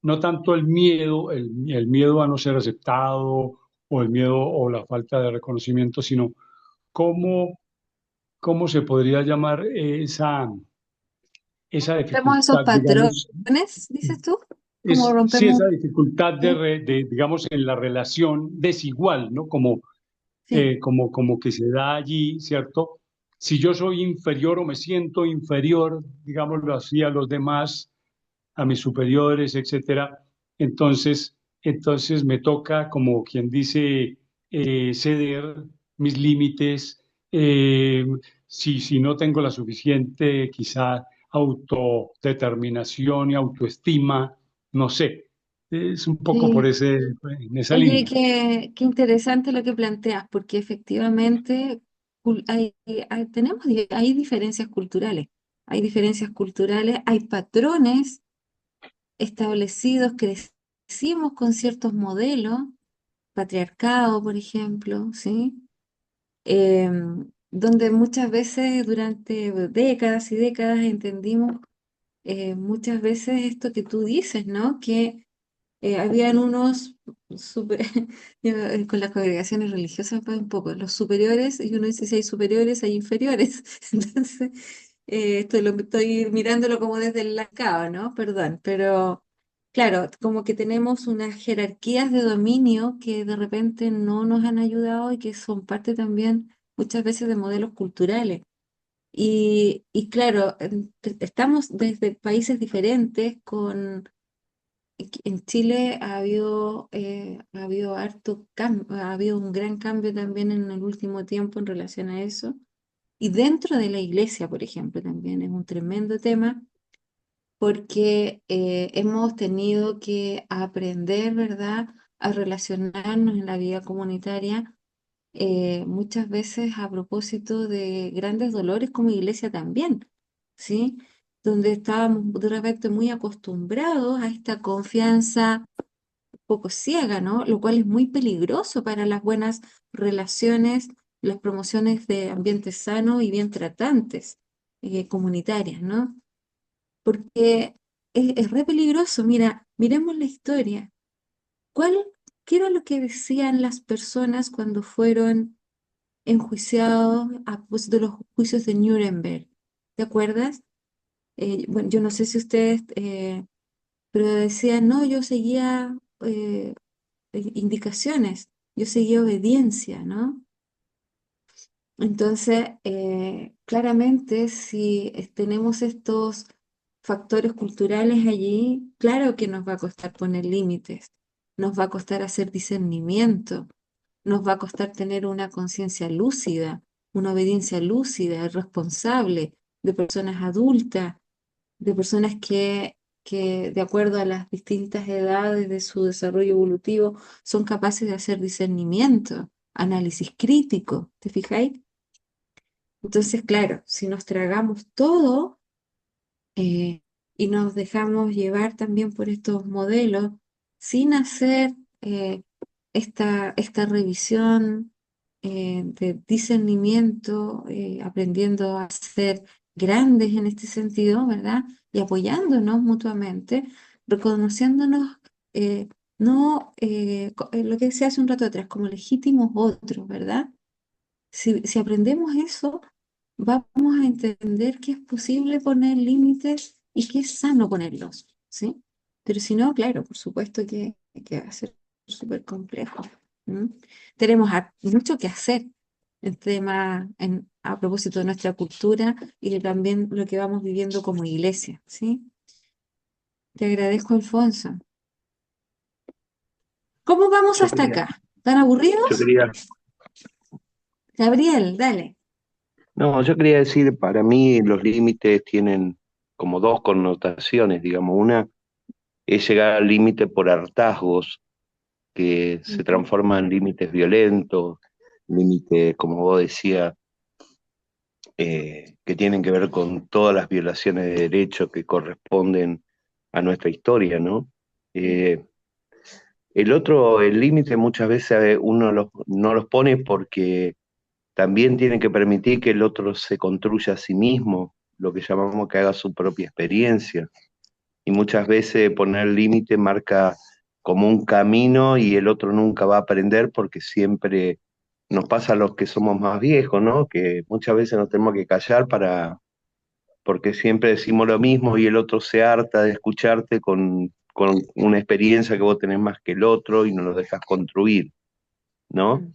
no tanto el miedo a no ser aceptado o el miedo o la falta de reconocimiento, sino cómo, cómo se podría llamar esa ¿Rompemos esos dificultad, digamos. patrones, dices tú? ¿Cómo Sí, rompemos? esa dificultad Sí, digamos, en la relación desigual, ¿no? sí, Como que se da allí, ¿cierto? Si yo soy inferior o me siento inferior, digámoslo así, a los demás, a mis superiores, etcétera, entonces me toca, como quien dice, ceder mis límites, si no tengo la suficiente, quizá, autodeterminación y autoestima, no sé, es un poco por sí. en esa Oye, línea. qué interesante lo que planteas, porque efectivamente hay diferencias culturales. Hay diferencias culturales, hay patrones establecidos, crecimos con ciertos modelos, patriarcado, por ejemplo, ¿sí? Donde muchas veces durante décadas y décadas entendimos muchas veces esto que tú dices, ¿no? Que habían unos super, con las congregaciones religiosas pues un poco, los superiores, y uno dice si hay superiores, hay inferiores. Entonces, Esto lo estoy mirándolo como desde el lado, ¿no? Perdón, pero claro, como que tenemos unas jerarquías de dominio que de repente no nos han ayudado y que son parte también muchas veces de modelos culturales. Y claro, estamos desde países diferentes en Chile ha habido harto cambio, ha habido un gran cambio también en el último tiempo en relación a eso. Y dentro de la iglesia, por ejemplo, también es un tremendo tema porque hemos tenido que aprender, ¿verdad?, a relacionarnos en la vida comunitaria, muchas veces a propósito de grandes dolores como iglesia también, ¿sí? Donde estábamos de repente muy acostumbrados a esta confianza poco ciega, ¿no? Lo cual es muy peligroso para las buenas relaciones, las promociones de ambientes sanos y bien tratantes, comunitarias, ¿no? Porque es re peligroso. Mira, miremos la historia. ¿Cuál, qué era lo que decían las personas cuando fueron enjuiciados a propósito de los juicios de Nuremberg? ¿Te acuerdas? Bueno, yo no sé si ustedes, pero decían, no, yo seguía indicaciones, yo seguía obediencia, ¿no? Entonces, claramente, si tenemos estos factores culturales allí, claro que nos va a costar poner límites, nos va a costar hacer discernimiento, nos va a costar tener una conciencia lúcida, una obediencia lúcida, responsable, de personas adultas, de personas que de acuerdo a las distintas edades de su desarrollo evolutivo son capaces de hacer discernimiento, análisis crítico, ¿te fijáis? Entonces, claro, si nos tragamos todo eh, y nos dejamos llevar también por estos modelos, sin hacer esta revisión de discernimiento, aprendiendo a ser grandes en este sentido, ¿verdad? Y apoyándonos mutuamente, reconociéndonos, no lo que decía hace un rato atrás, como legítimos otros, ¿verdad? Si aprendemos eso, vamos a entender que es posible poner límites y que es sano ponerlos, ¿sí? Pero si no, claro, por supuesto que va a ser súper complejo. ¿M? Tenemos mucho que hacer en a propósito de nuestra cultura y de también lo que vamos viviendo como iglesia, ¿sí? Te agradezco, Alfonso. ¿Cómo vamos Yo hasta quería, acá? ¿Están yo aburridos? quería, Gabriel, dale. no, yo quería decir, para mí los límites tienen como dos connotaciones, digamos. Una es llegar al límite por hartazgos, que se Ujú. transforman en límites violentos, límites, como vos decías, que tienen que ver con todas las violaciones de derechos que corresponden a nuestra historia, ¿no? Eh, el otro, el límite muchas veces uno no los pone porque también tiene que permitir que el otro se construya a sí mismo, lo que llamamos que haga su propia experiencia. Y muchas veces poner límite marca como un camino y el otro nunca va a aprender porque siempre nos pasa a los que somos más viejos, ¿no? Que muchas veces nos tenemos que callar porque siempre decimos lo mismo y el otro se harta de escucharte con una experiencia que vos tenés más que el otro y no lo dejas construir, ¿no? Mm.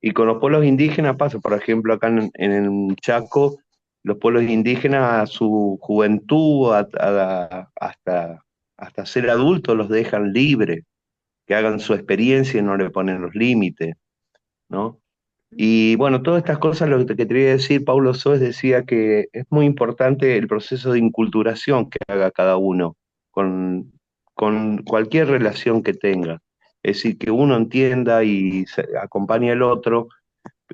Y con los pueblos indígenas pasa, por ejemplo, acá en el Chaco, los pueblos indígenas a su juventud, hasta ser adultos, los dejan libres, que hagan su experiencia y no le ponen los límites, ¿no? Y bueno, todas estas cosas, lo que te quería decir, Paulo Soes decía que es muy importante el proceso de inculturación que haga cada uno con, con cualquier relación que tenga. Es decir, que uno entienda y acompañe al otro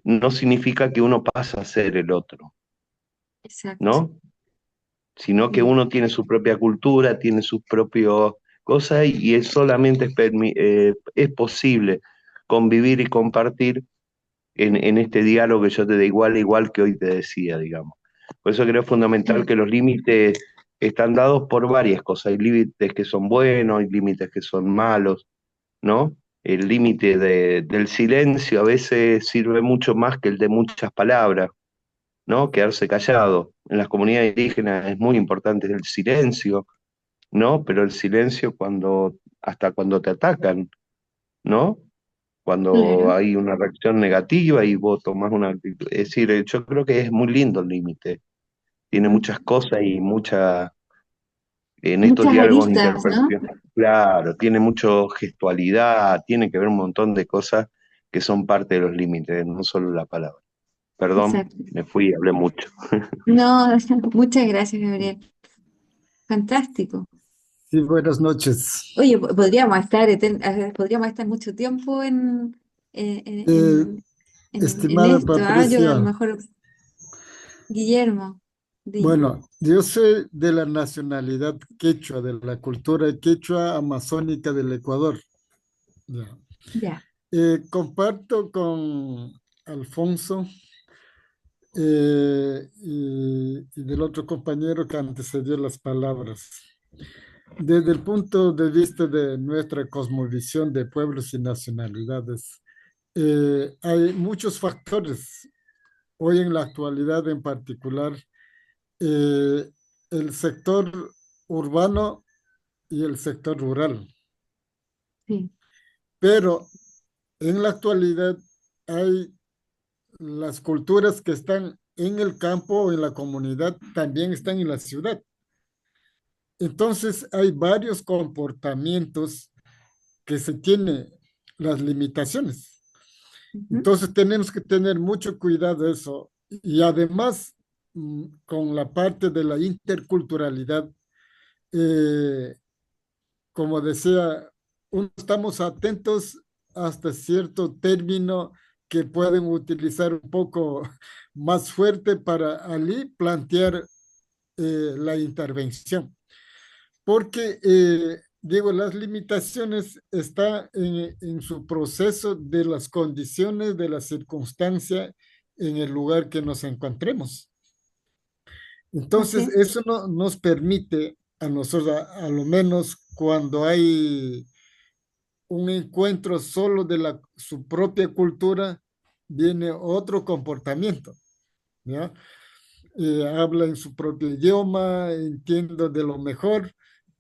no significa que uno pasa a ser el otro, Exacto. ¿no? Sino que Sí. uno tiene su propia cultura, tiene sus propias cosas y es solamente es posible convivir y compartir en este diálogo que yo te de igual a igual que hoy te decía, digamos. Por eso creo fundamental que los límites están dados por varias cosas. Hay límites que son buenos, hay límites que son malos, ¿no? El límite del silencio a veces sirve mucho más que el de muchas palabras. ¿no? Quedarse callado. En las comunidades indígenas es muy importante el silencio, ¿no? Pero el silencio hasta cuando te atacan, ¿no? Cuando Claro, hay una reacción negativa y vos tomás una actitud. Es decir, yo creo que es muy lindo el límite. Tiene ujú. muchas cosas y en estos Muchas diálogos de aristas, ¿no? interpretación. Claro, tiene mucho gestualidad, tiene que ver un montón de cosas que son parte de los límites, no solo la palabra. Perdón, Exacto. me fui, hablé mucho. No, muchas gracias, Gabriel. Fantástico. Sí, buenas noches. Oye, podríamos estar mucho tiempo Eh, en estimada esto, ¿ah? Yo a lo Patricia, mejor, Guillermo, dime. bueno, yo soy de la nacionalidad quechua, de la cultura quechua amazónica del Ecuador. Ya. Ya, Comparto con Alfonso y del otro compañero que antecedió las palabras. Desde el punto de vista de nuestra cosmovisión de pueblos y nacionalidades, hay muchos factores. Hoy en la actualidad en particular, eh, el sector urbano y el sector rural. sí. Pero en la actualidad hay las culturas que están en el campo o en la comunidad, también están en la ciudad. Entonces hay varios comportamientos que se tienen las limitaciones. Ujú. Entonces tenemos que tener mucho cuidado de eso. Y además, con la parte de la interculturalidad, eh, como decía, estamos atentos hasta cierto término que pueden utilizar un poco más fuerte para allí plantear la intervención. Porque, digo, las limitaciones están en su proceso de las condiciones, de la circunstancia en el lugar que nos encontremos. Así Entonces, es. eso no, nos permite a nosotros, a lo menos cuando hay un encuentro solo de su propia cultura, viene otro comportamiento, ¿ya? Habla en su propio idioma, entiendo de lo mejor.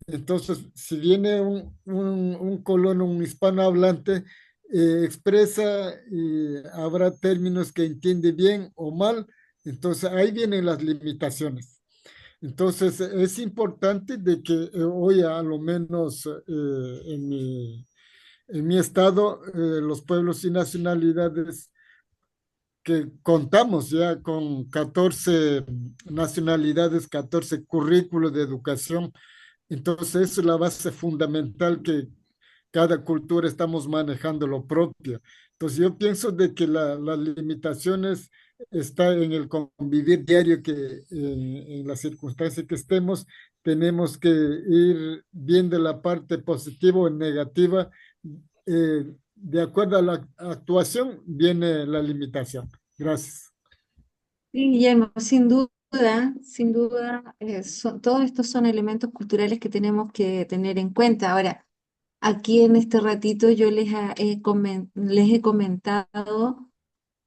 Entonces, si viene un colono, un hispanohablante, expresa y habrá términos que entiende bien o mal, entonces ahí vienen las limitaciones. Entonces, es importante de que hoy a lo menos en mi estado, los pueblos y nacionalidades que contamos ya con 14 nacionalidades, 14 currículos de educación. Entonces, eso es la base fundamental que cada cultura estamos manejando lo propio. Entonces, yo pienso de que las limitaciones está en el convivir diario que en la circunstancia que estemos, tenemos que ir viendo la parte positiva o negativa. De acuerdo a la actuación, viene la limitación. Gracias. Sí, Guillermo, sin duda, todos estos son elementos culturales que tenemos que tener en cuenta. Ahora, aquí en este ratito yo les he comentado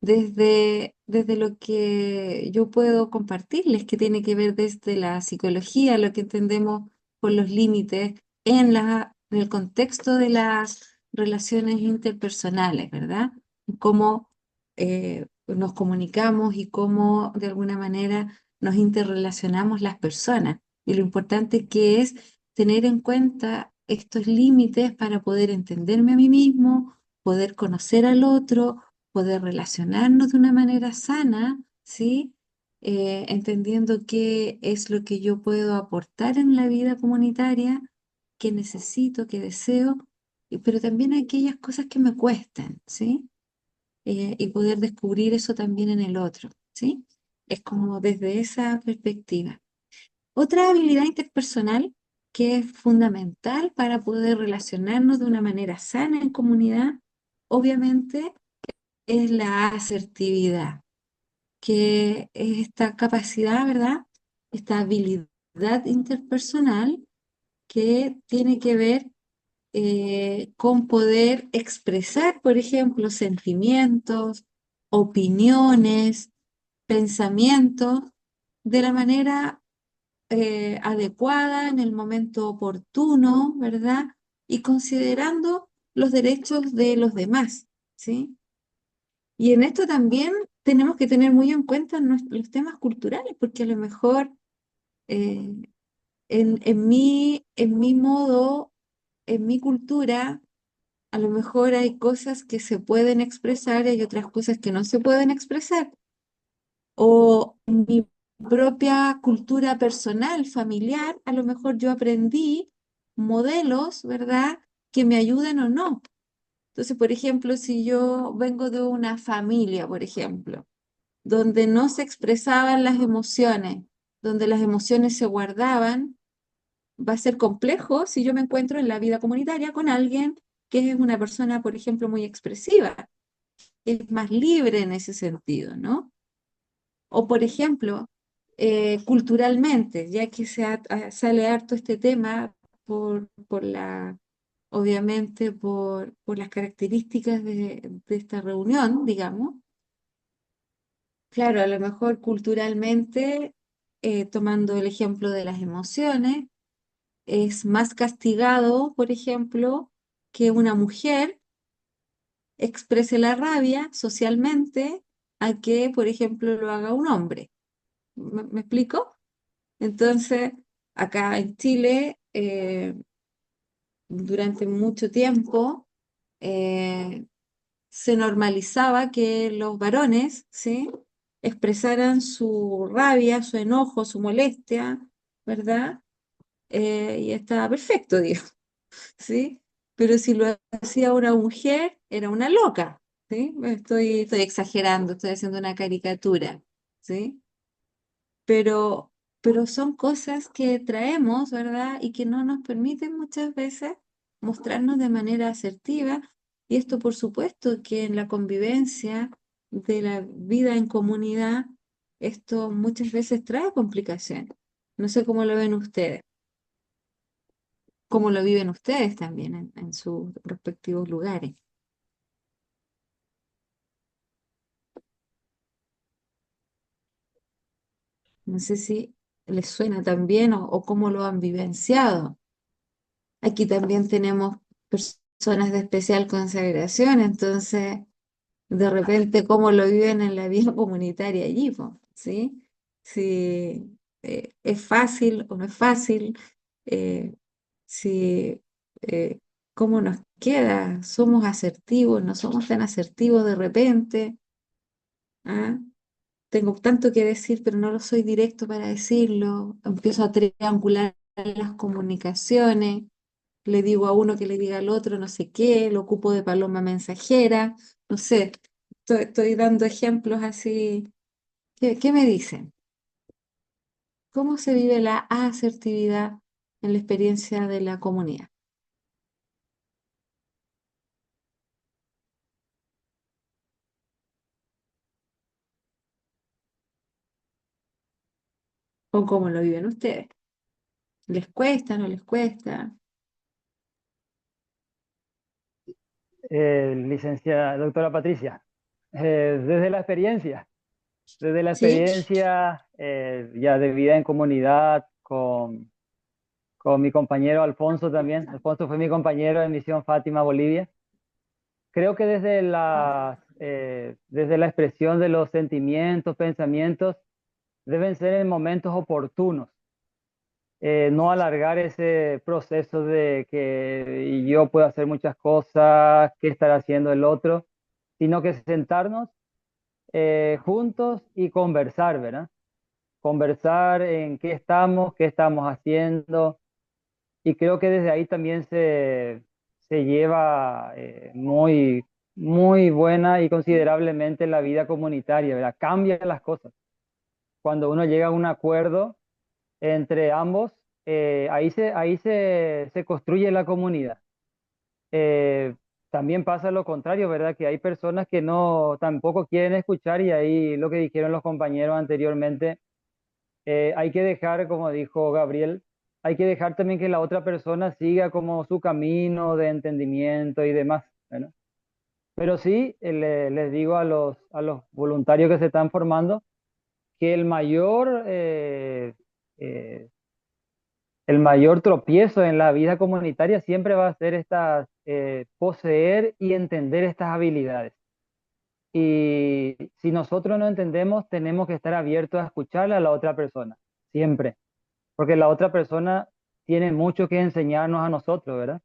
desde lo que yo puedo compartirles, que tiene que ver desde la psicología, lo que entendemos por los límites en el contexto de las relaciones interpersonales, ¿verdad? Cómo nos comunicamos y cómo de alguna manera nos interrelacionamos las personas. Y lo importante que es tener en cuenta estos límites para poder entenderme a mí mismo, poder conocer al otro, poder relacionarnos de una manera sana, ¿sí? Entendiendo qué es lo que yo puedo aportar en la vida comunitaria, qué necesito, qué deseo, pero también aquellas cosas que me cuestan, ¿sí? Y poder descubrir eso también en el otro, ¿sí? Es como desde esa perspectiva. Otra habilidad interpersonal que es fundamental para poder relacionarnos de una manera sana en comunidad, obviamente, es la asertividad, que es esta capacidad, ¿verdad? Esta habilidad interpersonal que tiene que ver con poder expresar, por ejemplo, sentimientos, opiniones, pensamientos de la manera adecuada, en el momento oportuno, ¿verdad? Y considerando los derechos de los demás, ¿sí? Y en esto también tenemos que tener muy en cuenta los temas culturales, porque a lo mejor eh, en mi modo, en mi cultura, a lo mejor hay cosas que se pueden expresar y hay otras cosas que no se pueden expresar. O mi propia cultura personal, familiar, a lo mejor yo aprendí modelos, ¿verdad?, que me ayudan o no. Entonces, por ejemplo, si yo vengo de una familia, por ejemplo, donde no se expresaban las emociones, donde las emociones se guardaban, va a ser complejo si yo me encuentro en la vida comunitaria con alguien que es una persona, por ejemplo, muy expresiva, es más libre en ese sentido, ¿no? O, por ejemplo, culturalmente, ya que sale harto este tema por obviamente, por las características de esta reunión, digamos. Claro, a lo mejor culturalmente, tomando el ejemplo de las emociones, es más castigado, por ejemplo, que una mujer exprese la rabia socialmente a que, por ejemplo, lo haga un hombre. ¿Me explico? Entonces, acá en Chile, durante mucho tiempo, eh, se normalizaba que los varones, ¿sí?, expresaran su rabia, su enojo, su molestia, ¿verdad? Y estaba perfecto, digo, ¿sí? Pero si lo hacía una mujer, era una loca, ¿sí? Estoy exagerando, estoy haciendo una caricatura, ¿sí? pero, pero son cosas que traemos, ¿verdad? Y que no nos permiten muchas veces mostrarnos de manera asertiva. Y esto, por supuesto, que en la convivencia de la vida en comunidad, esto muchas veces trae complicaciones. No sé cómo lo ven ustedes, cómo lo viven ustedes también en sus respectivos lugares. No sé si les suena también o cómo lo han vivenciado. Aquí también tenemos personas de especial consagración, entonces de repente cómo lo viven en la vida comunitaria allí, po, ¿sí? Si es fácil o no es fácil, eh, si cómo nos queda, somos asertivos, no somos tan asertivos de repente, ¿ah? Tengo tanto que decir, pero no lo soy directo para decirlo, empiezo a triangular las comunicaciones, le digo a uno que le diga al otro no sé qué, lo ocupo de paloma mensajera, no sé, estoy dando ejemplos así. ¿Qué me dicen? ¿Cómo se vive la asertividad en la experiencia de la comunidad? ¿O cómo lo viven ustedes? ¿Les cuesta, no les cuesta? Licenciada doctora Patricia, desde la ¿Sí? experiencia ya de vida en comunidad con mi compañero Alfonso también. Alfonso fue mi compañero en Misión Fátima, Bolivia. Creo que desde la expresión de los sentimientos, pensamientos, deben ser en momentos oportunos. No alargar ese proceso de que yo puedo hacer muchas cosas, qué estará haciendo el otro, sino que sentarnos juntos y conversar, ¿verdad? Conversar en qué estamos haciendo, y creo que desde ahí también se lleva muy buena y considerablemente la vida comunitaria, ¿verdad? Cambia las cosas. Cuando uno llega a un acuerdo entre ambos, ahí se construye la comunidad. Eh, También pasa lo contrario, ¿verdad? Que hay personas que no tampoco quieren escuchar, y ahí lo que dijeron los compañeros anteriormente, hay que dejar, como dijo Gabriel, hay que dejar también que la otra persona siga como su camino de entendimiento y demás, ¿verdad? Pero sí, les digo a los voluntarios que se están formando, que el mayor tropiezo en la vida comunitaria siempre va a ser poseer y entender estas habilidades. Y si nosotros no entendemos, tenemos que estar abiertos a escucharle a la otra persona, siempre, porque la otra persona tiene mucho que enseñarnos a nosotros, ¿verdad?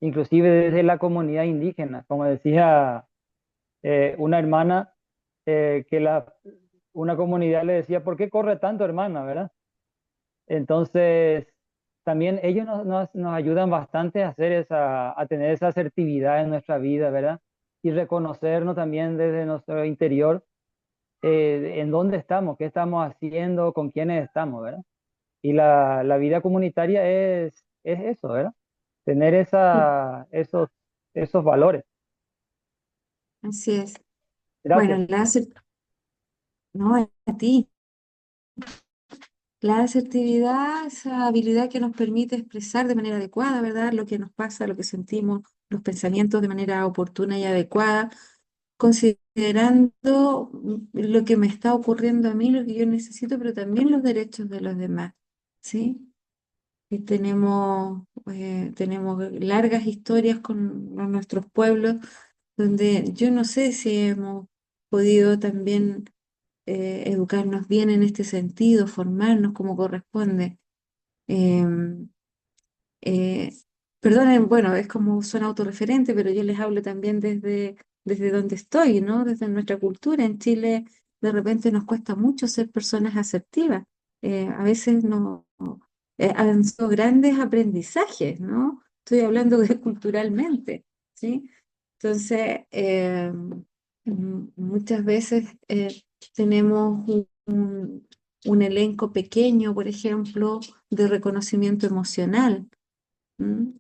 Inclusive desde la comunidad indígena, como decía una hermana, una comunidad le decía, ¿por qué corre tanto, hermana, verdad? Entonces, también ellos nos ayudan bastante a tener esa asertividad en nuestra vida, ¿verdad? Y reconocernos también desde nuestro interior en dónde estamos, qué estamos haciendo, con quiénes estamos, ¿verdad? Y la vida comunitaria es eso, ¿verdad? Tener esos valores. Así es. Gracias. Bueno, no, a ti. La asertividad, esa habilidad que nos permite expresar de manera adecuada, ¿verdad? Lo que nos pasa, lo que sentimos, los pensamientos de manera oportuna y adecuada, considerando lo que me está ocurriendo a mí, lo que yo necesito, pero también los derechos de los demás, ¿sí? Y tenemos largas historias con nuestros pueblos, donde yo no sé si hemos podido también educarnos bien en este sentido, formarnos como corresponde. Em, eh, Perdonen, bueno, es como suena autorreferente, pero yo les hablo también desde donde estoy, ¿no? Desde nuestra cultura. En Chile, de repente nos cuesta mucho ser personas asertivas. A veces han sido grandes aprendizajes, ¿no? Estoy hablando de culturalmente, ¿sí? Entonces, muchas veces tenemos un elenco pequeño, por ejemplo, de reconocimiento emocional. ¿Mm?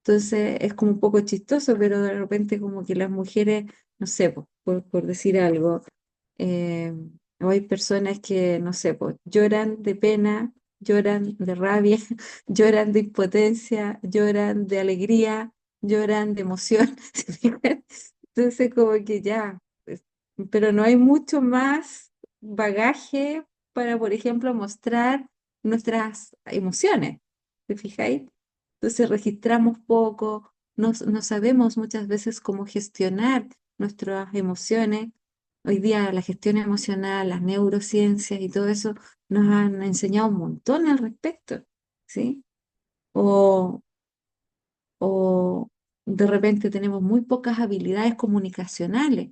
Entonces es como un poco chistoso, pero de repente como que las mujeres, no sé, por decir algo, eh, o hay personas que, no sé, pues, lloran de pena, lloran de rabia, lloran de impotencia, lloran de alegría, lloran de emoción. ¿Se fijan? Entonces como que ya, pero no hay mucho más bagaje para, por ejemplo, mostrar nuestras emociones. ¿Te fijáis? Entonces registramos poco, no sabemos muchas veces cómo gestionar nuestras emociones. Hoy día la gestión emocional, las neurociencias y todo eso nos han enseñado un montón al respecto, ¿sí? O, o de repente tenemos muy pocas habilidades comunicacionales.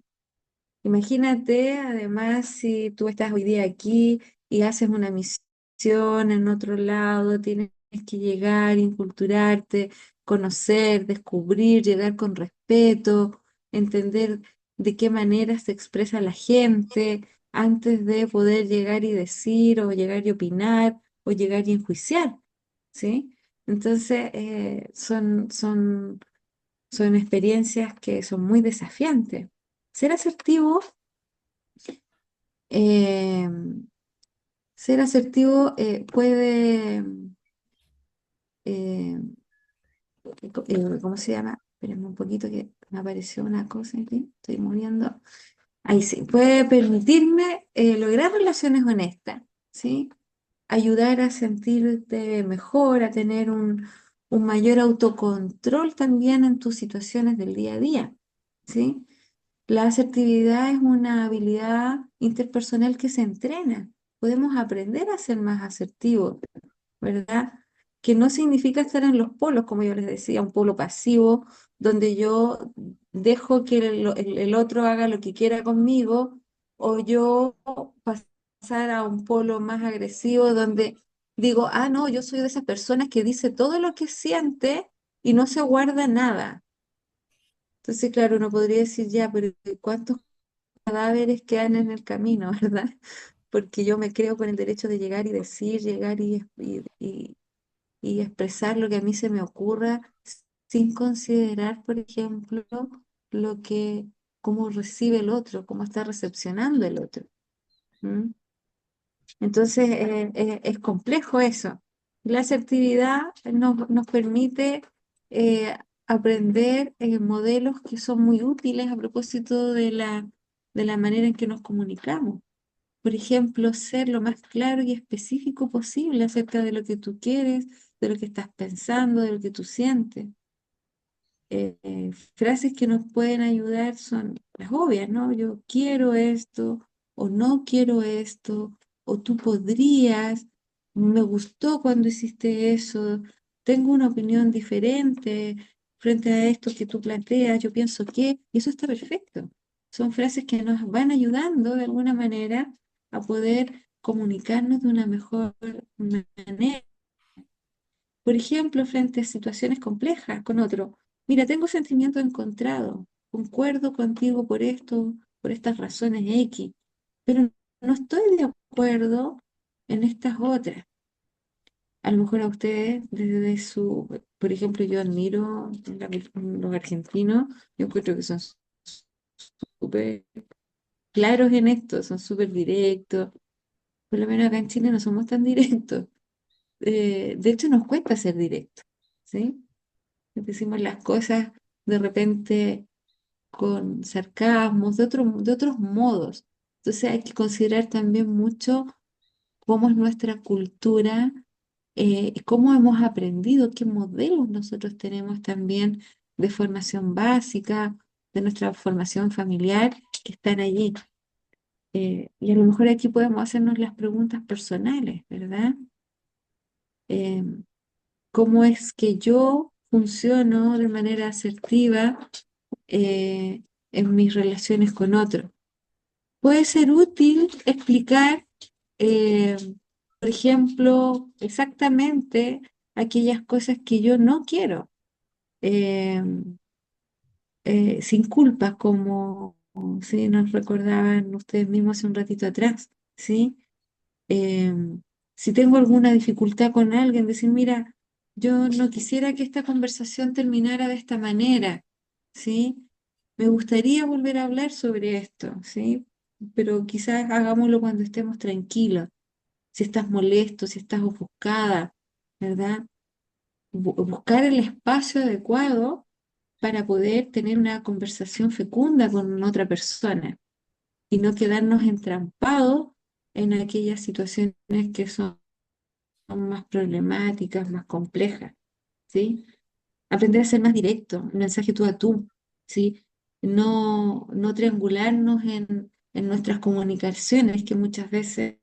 Imagínate, además, si tú estás hoy día aquí y haces una misión en otro lado, tienes que llegar, inculturarte, conocer, descubrir, llegar con respeto, entender de qué manera se expresa la gente antes de poder llegar y decir, o llegar y opinar, o llegar y enjuiciar, ¿sí? Entonces, son experiencias que son muy desafiantes. Ser asertivo, eh, puede, eh, ¿cómo se llama? Espérenme un poquito que me apareció una cosa aquí, estoy moviendo. Ahí sí, puede permitirme lograr relaciones honestas, ¿sí? Ayudar a sentirte mejor, a tener un mayor autocontrol también en tus situaciones del día a día, ¿sí? La asertividad es una habilidad interpersonal que se entrena. Podemos aprender a ser más asertivos, ¿verdad? Que no significa estar en los polos, como yo les decía, un polo pasivo, donde yo dejo que el otro haga lo que quiera conmigo, o yo pasar a un polo más agresivo, donde digo, ah, no, yo soy de esas personas que dice todo lo que siente y no se guarda nada. Entonces, claro, uno podría decir, ya, pero ¿cuántos cadáveres quedan en el camino, verdad? Porque yo me creo con el derecho de llegar y decir, llegar y expresar lo que a mí se me ocurra sin considerar, por ejemplo, lo que, cómo recibe el otro, cómo está recepcionando el otro. ¿Mm? Entonces, es complejo eso. La asertividad nos permite aprender modelos que son muy útiles a propósito de la manera en que nos comunicamos. por ejemplo, ser lo más claro y específico posible acerca de lo que tú quieres, de lo que estás pensando, de lo que tú sientes. Frases que nos pueden ayudar son las obvias, ¿no? Yo quiero esto, o no quiero esto, o tú podrías, me gustó cuando hiciste eso, tengo una opinión diferente frente a esto que tú planteas, yo pienso que, y eso está perfecto. Son frases que nos van ayudando de alguna manera a poder comunicarnos de una mejor manera. Por ejemplo, frente a situaciones complejas con otro, mira, tengo sentimientos encontrados, concuerdo contigo por esto, por estas razones X, pero no estoy de acuerdo en estas otras. A lo mejor a ustedes, desde su, por ejemplo, yo admiro los argentinos, yo encuentro que son súper claros en esto, son súper directos. Por lo menos acá en Chile no somos tan directos. De hecho, nos cuesta ser directos, ¿sí? Decimos las cosas de repente con sarcasmos, de otros modos. Entonces hay que considerar también mucho cómo es nuestra cultura, cómo hemos aprendido, qué modelos nosotros tenemos también de formación básica, de nuestra formación familiar, que están allí. Y a lo mejor aquí podemos hacernos las preguntas personales, ¿verdad? Em, ¿Cómo es que yo funciono de manera asertiva eh, en mis relaciones con otros? Puede ser útil explicar, eh, por ejemplo, exactamente aquellas cosas que yo no quiero, eh, sin culpas, como si nos recordaban ustedes mismos hace un ratito atrás, ¿sí? Si tengo alguna dificultad con alguien, decir, mira, yo no quisiera que esta conversación terminara de esta manera, ¿sí? Me gustaría volver a hablar sobre esto, ¿sí? Pero quizás hagámoslo cuando estemos tranquilos, si estás molesto, si estás ofuscada, ¿verdad? Buscar el espacio adecuado para poder tener una conversación fecunda con otra persona y no quedarnos entrampados en aquellas situaciones que son más problemáticas, más complejas, ¿sí? Aprender a ser más directo, un mensaje tú a tú, ¿sí? No triangularnos en nuestras comunicaciones, que muchas veces,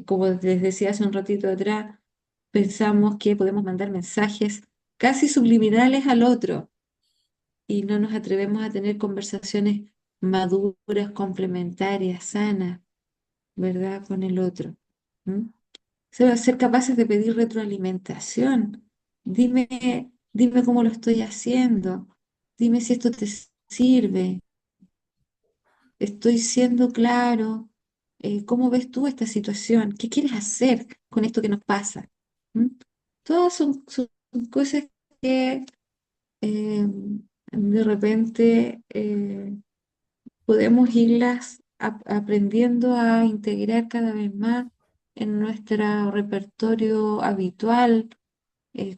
como les decía hace un ratito atrás, pensamos que podemos mandar mensajes casi subliminales al otro y no nos atrevemos a tener conversaciones maduras, complementarias, sanas, ¿verdad? Con el otro. ¿M? Ser capaces de pedir retroalimentación. Dime cómo lo estoy haciendo. Dime si esto te sirve. Estoy siendo claro. ¿Cómo ves tú esta situación? ¿Qué quieres hacer con esto que nos pasa? ¿Mm? Todas son cosas que de repente podemos irlas aprendiendo a integrar cada vez más en nuestro repertorio habitual,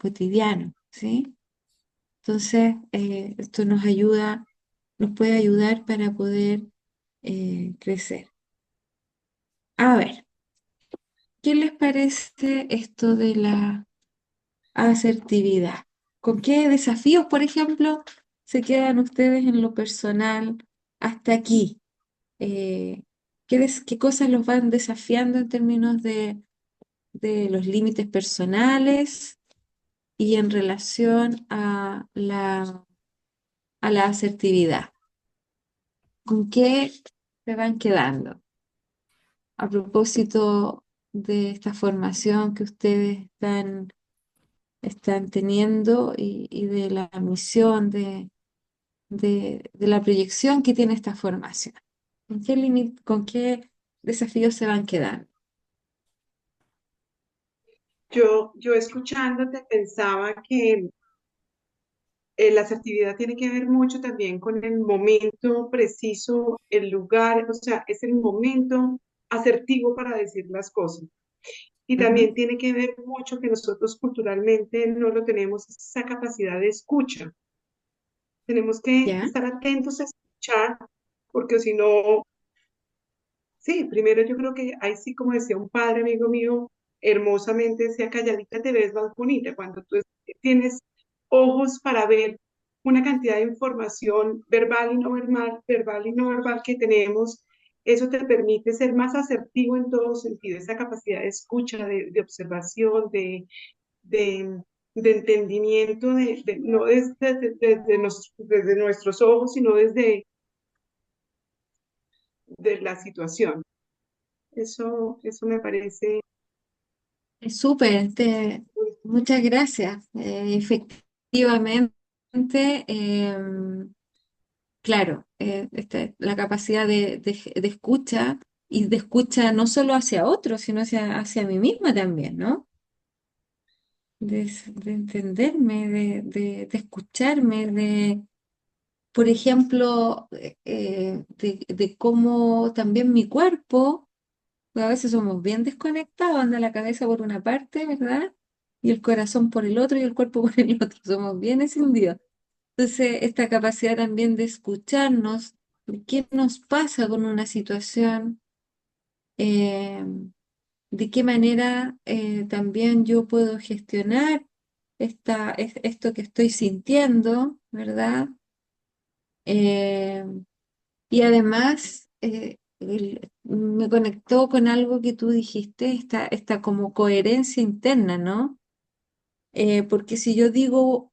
cotidiano, ¿sí? Entonces, esto nos ayuda, nos puede ayudar para poder crecer. A ver, ¿qué les parece esto de la asertividad? ¿Con qué desafíos, por ejemplo, se quedan ustedes en lo personal hasta aquí? eh, qué cosas los van desafiando en términos de los límites personales y en relación a la asertividad. ¿Con qué se van quedando? A propósito de esta formación que ustedes están teniendo y de la misión, de la proyección que tiene esta formación. Con qué desafíos se van quedando? Yo escuchándote pensaba que la asertividad tiene que ver mucho también con el momento preciso, el lugar, o sea, es el momento asertivo para decir las cosas. Y Ujú. también tiene que ver mucho que nosotros culturalmente no lo tenemos, esa capacidad de escucha. Tenemos que ¿Ya? estar atentos a escuchar, porque si no, Sí, primero yo creo que ahí sí, como decía un padre amigo mío, hermosamente decía, calladita te ves más bonita. Cuando tú tienes ojos para ver una cantidad de información verbal y no verbal que tenemos, eso te permite ser más asertivo en todo sentido, esa capacidad de escucha, de observación, de, de entendimiento, no desde nuestros ojos, sino desde de la situación. Eso me parece. Es súper, muchas gracias. Efectivamente, claro, la capacidad de escucha y de escucha no solo hacia otros, sino hacia mí misma también, ¿no? De entenderme, de escucharme, por ejemplo, de cómo también mi cuerpo, pues a veces somos bien desconectados, anda la cabeza por una parte, ¿verdad? Y el corazón por el otro y el cuerpo por el otro, somos bien escindidos. Entonces, esta capacidad también de escucharnos, de qué nos pasa con una situación, eh, de qué manera también yo puedo gestionar esto que estoy sintiendo, ¿verdad? Eh, y además me conectó con algo que tú dijiste, esta como coherencia interna, ¿no? Porque si yo digo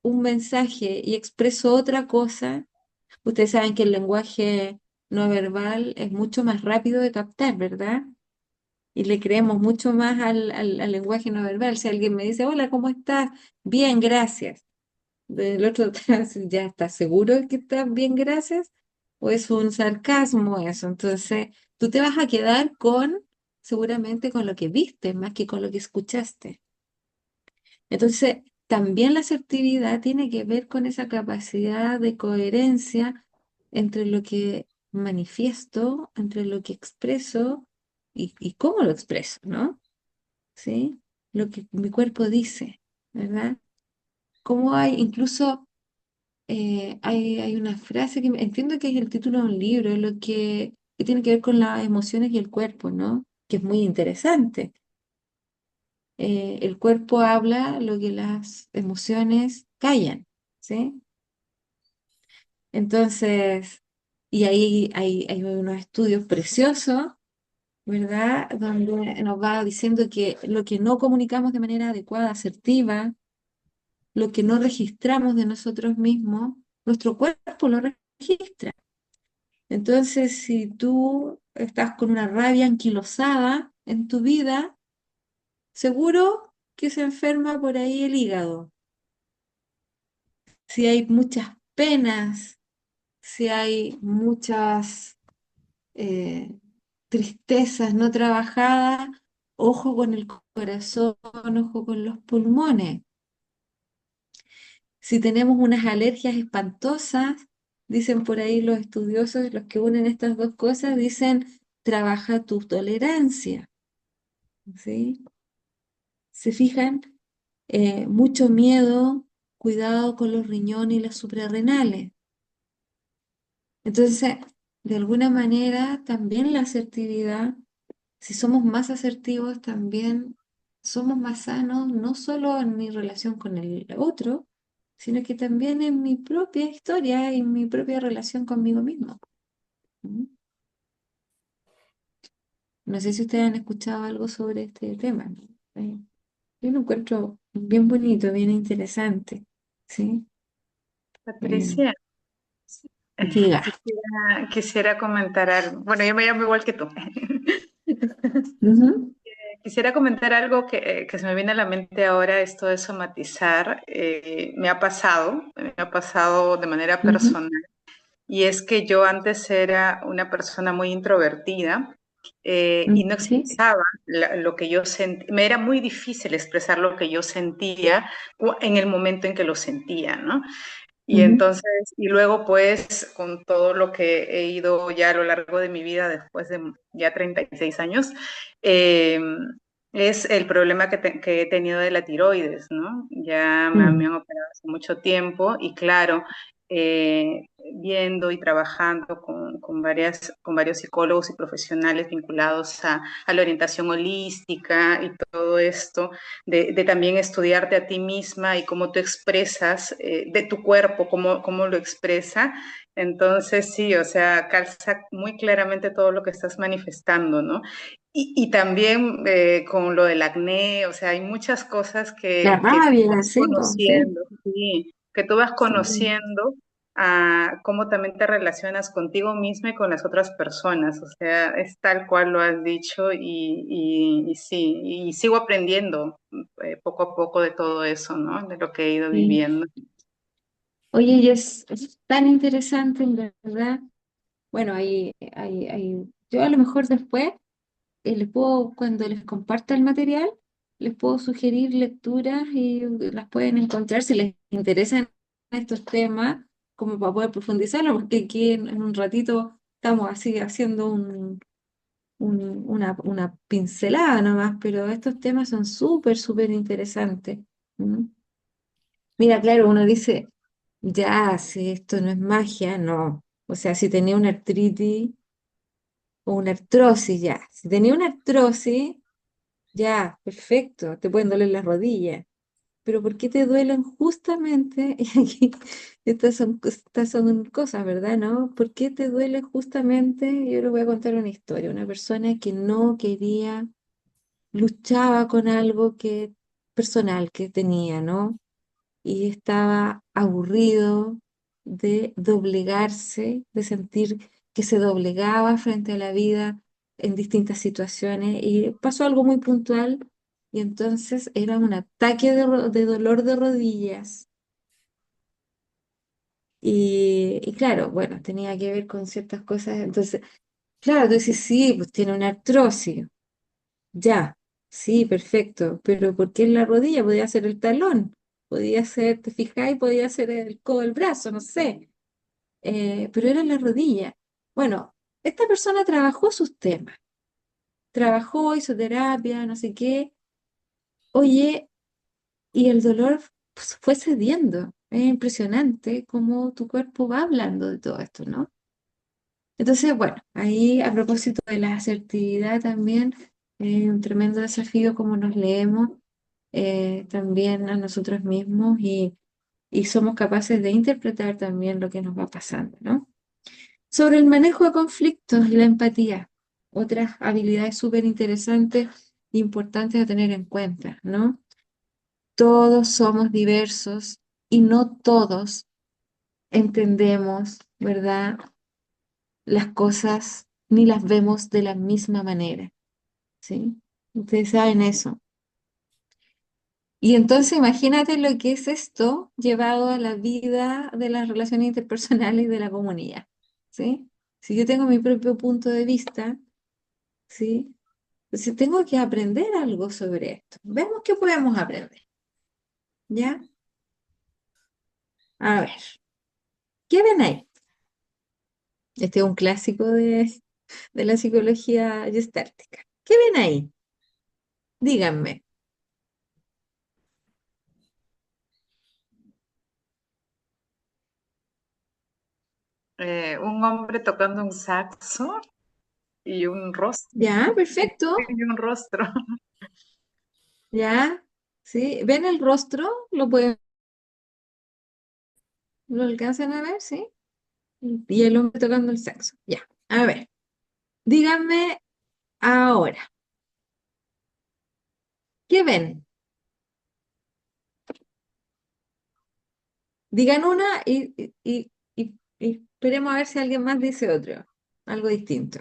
un mensaje y expreso otra cosa, ustedes saben que el lenguaje no verbal es mucho más rápido de captar, ¿verdad? Y le creemos mucho más al lenguaje no verbal. Si alguien me dice, hola, ¿cómo estás? Bien, gracias. Del otro ya está seguro de que estás bien, gracias. O es un sarcasmo eso. Entonces, tú te vas a quedar seguramente con lo que viste, más que con lo que escuchaste. Entonces, también la asertividad tiene que ver con esa capacidad de coherencia entre lo que manifiesto, entre lo que expreso y cómo lo expreso, ¿no? ¿Sí? Lo que mi cuerpo dice, ¿verdad? Cómo incluso hay una frase que entiendo que es el título de un libro, que tiene que ver con las emociones y el cuerpo, ¿no? Que es muy interesante. El cuerpo habla lo que las emociones callan, ¿sí? Entonces, y ahí hay unos estudios preciosos, ¿verdad? Donde nos va diciendo que lo que no comunicamos de manera adecuada, asertiva, lo que no registramos de nosotros mismos, nuestro cuerpo lo registra. Entonces, si tú estás con una rabia anquilosada en tu vida, seguro que se enferma por ahí el hígado. Si hay muchas penas, si hay muchas eh, tristezas no trabajadas, ojo con el corazón, ojo con los pulmones. Si tenemos unas alergias espantosas, dicen por ahí los estudiosos, los que unen estas dos cosas, dicen, trabaja tu tolerancia, ¿sí? ¿Se fijan? Mucho miedo, cuidado con los riñones y las suprarrenales. Entonces, de alguna manera, también la asertividad, si somos más asertivos, también somos más sanos, no solo en mi relación con el otro, sino que también en mi propia historia y mi propia relación conmigo mismo. ¿Mm? No sé si ustedes han escuchado algo sobre este tema, ¿no? Yo lo encuentro bien bonito, bien interesante, ¿sí? Eh, Patricia, diga. quisiera comentar algo. Bueno, yo me llamo igual que tú. Ujú. Quisiera comentar algo que se me viene a la mente ahora, esto de somatizar. Me ha pasado de manera Ujú. personal. Y es que yo antes era una persona muy introvertida y no Sí. expresaba lo que yo sentía. Me era muy difícil expresar lo que yo sentía en el momento en que lo sentía, ¿no? Y Ujú. entonces, y luego pues con todo lo que he ido ya a lo largo de mi vida, después de ya 36 años, eh, es el problema que he tenido de la tiroides, ¿no? Ya me han operado hace mucho tiempo y claro, viendo y trabajando con varios psicólogos y profesionales vinculados a la orientación holística y todo esto, de también estudiarte a ti misma y cómo tú expresas de tu cuerpo, cómo lo expresa. Entonces, sí, o sea, calza muy claramente todo lo que estás manifestando, ¿no? Y también con lo del acné, o sea, hay muchas cosas La que tú rabia, vas sí, po, sí. conociendo, sí, que tú vas Sí. conociendo a cómo también te relacionas contigo misma y con las otras personas. O sea, es tal cual lo has dicho y sí, y sigo aprendiendo poco a poco de todo eso, ¿no? De lo que he ido Sí. viviendo. Oye, y es tan interesante, en verdad. Bueno, yo a lo mejor después cuando les comparta el material, les puedo sugerir lecturas y las pueden encontrar si les interesan estos temas, como para poder profundizarlo, porque aquí en un ratito estamos así haciendo una pincelada nomás, pero estos temas son súper, súper interesantes. ¿Mm? Mira, claro, uno dice, ya, si esto no es magia, no. O sea, si tenía una artritis o una artrosis, ya. Si tenía una artrosis, ya, perfecto, te pueden doler las rodillas, pero ¿por qué te duelen justamente? Y aquí, estas son cosas, ¿verdad? ¿No? ¿Por qué te duele justamente? Yo les voy a contar una historia. Una persona que no quería, luchaba con algo personal que tenía, ¿no? Y estaba aburrido de doblegarse, de sentir que se doblegaba frente a la vida en distintas situaciones y pasó algo muy puntual y entonces era un ataque de dolor de rodillas y claro, bueno, tenía que ver con ciertas cosas, entonces, claro, tú dices, sí, pues tiene una artrosis, ya, sí, perfecto, pero ¿por qué en la rodilla? Podía ser el talón, podía ser, te fijáis, podía ser el codo del brazo, no sé, pero era en la rodilla. Bueno, esta persona trabajó sus temas, trabajó, hizo terapia, no sé qué, oye, y el dolor pues, fue cediendo. Es impresionante cómo tu cuerpo va hablando de todo esto, ¿no? Entonces, bueno, ahí a propósito de la asertividad también, un tremendo desafío cómo nos leemos también a nosotros mismos y somos capaces de interpretar también lo que nos va pasando, ¿no? Sobre el manejo de conflictos y la empatía, otras habilidades súper interesantes e importantes a tener en cuenta, ¿no? Todos somos diversos y no todos entendemos, ¿verdad? Las cosas ni las vemos de la misma manera, ¿sí? Ustedes saben eso. Y entonces imagínate lo que es esto llevado a la vida de las relaciones interpersonales y de la comunidad, ¿sí? Si yo tengo mi propio punto de vista, ¿sí? Entonces tengo que aprender algo sobre esto. Vemos qué podemos aprender, ¿ya? A ver, ¿qué ven ahí? Este es un clásico de la psicología gestáltica. ¿Qué ven ahí? Díganme. Un hombre tocando un saxo y un rostro. Ya, perfecto. Y un rostro. Ya, ¿sí? ¿Ven el rostro? ¿Lo alcanzan a ver? ¿Sí? Y el hombre tocando el saxo. Ya, a ver. Díganme ahora. ¿Qué ven? Digan una y esperemos a ver si alguien más dice otro. Algo distinto.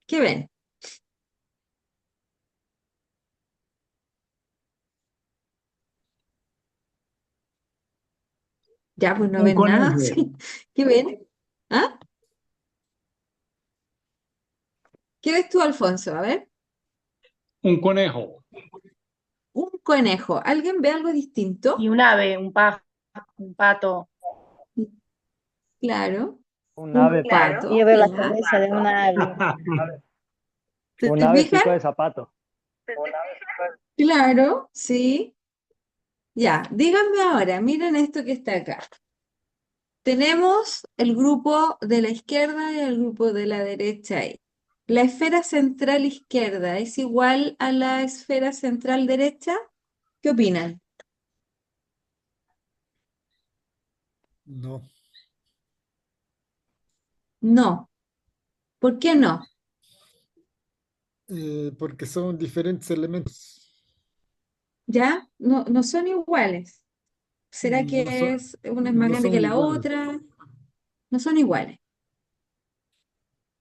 ¿Qué ven? Ya, pues no Un ven nada. conejo, ¿Sí? ¿Qué ven? ¿Ah? ¿Qué ves tú, Alfonso? A ver. un conejo, Un conejo. ¿Alguien ve algo distinto? Y un ave, un pájaro, un pato. Claro. Un Un ave, pato, Yo veo la ya. cabeza de una ave. un ¿Se ave fijan? pico de zapato. Claro, sí. Ya. Díganme ahora, miren esto que está acá. tenemos el grupo de la izquierda y el grupo de la derecha ahí. ¿La esfera central izquierda es igual a la esfera central derecha? ¿Qué opinan? No, No. ¿Por qué no? porque son diferentes elementos. ¿Ya? No, no son iguales. ¿Será No que son, una es más no grande son que la iguales. otra? No son iguales.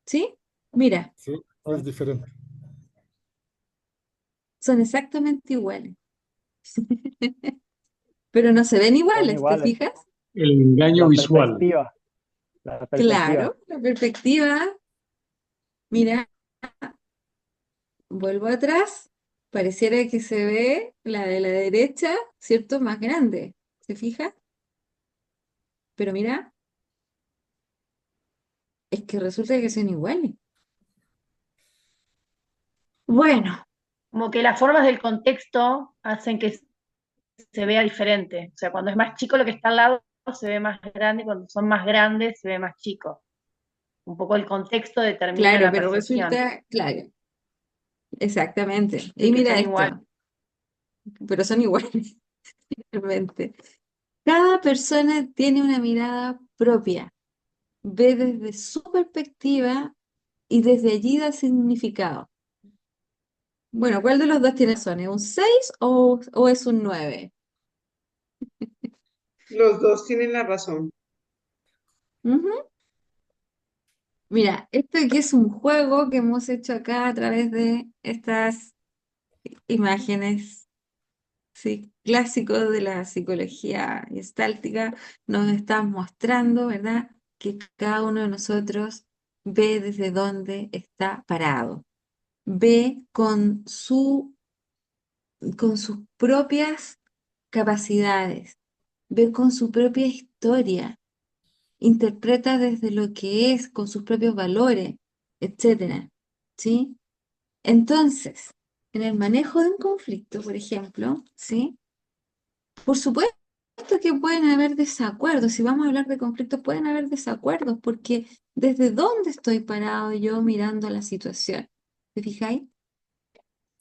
¿Sí? Mira, Sí, o es diferente. son exactamente iguales. Pero no se ven Son iguales, ¿te iguales. fijas? El engaño La visual. perspectiva, la perspectiva. Claro, la perspectiva. Mira, vuelvo atrás. Pareciera que se ve la de la derecha, ¿cierto? Más grande. ¿Se fija? Pero mira, es que resulta que son iguales. Bueno, Como que las formas del contexto hacen que se vea diferente. O sea, cuando es más chico lo que está al lado se ve más grande, y cuando son más grandes se ve más chico. Un poco el contexto determina claro, la pero percepción. resulta, claro, exactamente. Sí, Y que mira son iguales. esto, pero son iguales, realmente. Cada persona tiene una mirada propia, ve desde su perspectiva y desde allí da significado. Bueno, ¿cuál de los dos tiene razón? ¿Es un 6 o es un 9? Los dos tienen la razón. Mira, esto aquí es un juego que hemos hecho acá a través de estas imágenes, ¿sí? Clásicos de la psicología gestáltica. Nos están mostrando, ¿verdad?, que cada uno de nosotros ve desde dónde está parado, ve con sus propias capacidades, ve con su propia historia, interpreta desde lo que es, con sus propios valores, etcétera, ¿sí? Entonces, en el manejo de un conflicto, por ejemplo, ¿sí? Por supuesto que pueden haber desacuerdos. Si vamos a hablar de conflictos, pueden haber desacuerdos, porque desde dónde estoy parado yo mirando la situación. ¿Te fijáis?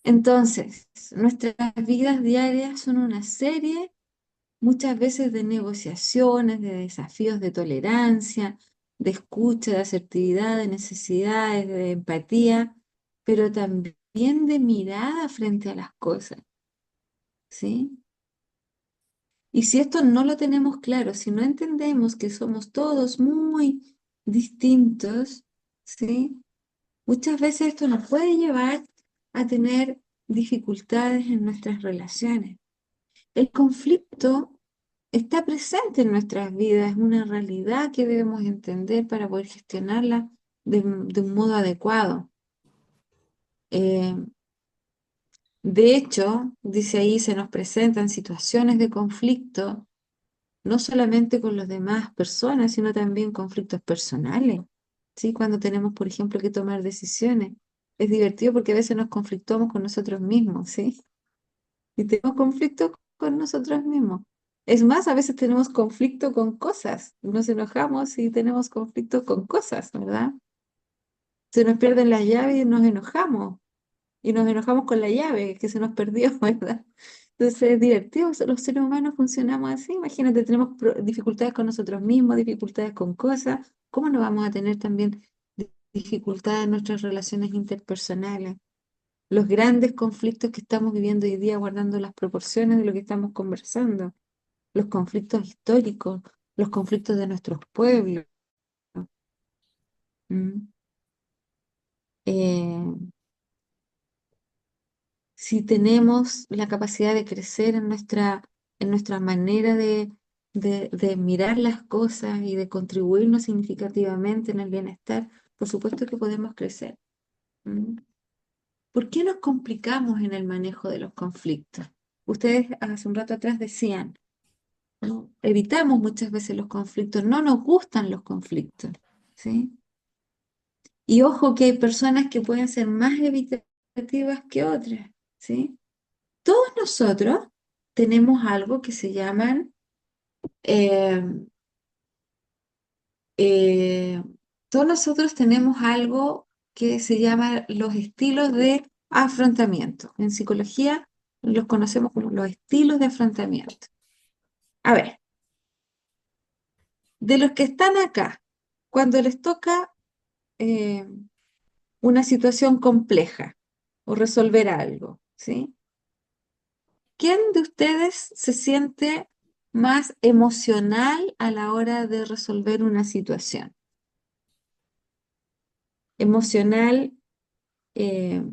Entonces, nuestras vidas diarias son una serie, muchas veces, de negociaciones, de desafíos de tolerancia, de escucha, de asertividad, de necesidades, de empatía, pero también de mirada frente a las cosas, ¿sí? Y si esto no lo tenemos claro, si no entendemos que somos todos muy distintos, ¿sí? Muchas veces esto nos puede llevar a tener dificultades en nuestras relaciones. El conflicto está presente en nuestras vidas, es una realidad que debemos entender para poder gestionarla de un modo adecuado. Eh, de hecho, dice ahí, se nos presentan situaciones de conflicto no solamente con las demás personas, sino también conflictos personales, ¿sí? Cuando tenemos, por ejemplo, que tomar decisiones. Es divertido porque a veces nos conflictuamos con nosotros mismos, ¿sí? Y tenemos conflicto con nosotros mismos. Es más, a veces tenemos conflicto con cosas. Nos enojamos y tenemos conflicto con cosas, ¿verdad? Se nos pierden las llaves y nos enojamos. Y nos enojamos con la llave que se nos perdió, ¿verdad? Entonces es divertido, los seres humanos funcionamos así. Imagínate, tenemos dificultades con nosotros mismos, dificultades con cosas. ¿Cómo no vamos a tener también dificultades en nuestras relaciones interpersonales? Los grandes conflictos que estamos viviendo hoy día, guardando las proporciones de lo que estamos conversando, los conflictos históricos, los conflictos de nuestros pueblos. ¿Mm? Eh, si tenemos la capacidad de crecer en nuestra manera de mirar las cosas y de contribuirnos significativamente en el bienestar, por supuesto que podemos crecer. ¿Mm? ¿Por qué nos complicamos en el manejo de los conflictos? Ustedes hace un rato atrás decían, ¿no? Evitamos muchas veces los conflictos, no nos gustan los conflictos, ¿sí? Y ojo que hay personas que pueden ser más evitativas que otras, ¿sí? Todos nosotros tenemos algo que se llaman, eh, eh, todos nosotros tenemos algo que se llama los estilos de afrontamiento. En psicología los conocemos como los estilos de afrontamiento. A ver, de los que están acá, cuando les toca eh, una situación compleja o resolver algo, ¿sí? ¿Quién de ustedes se siente más emocional a la hora de resolver una situación? Emocional, eh,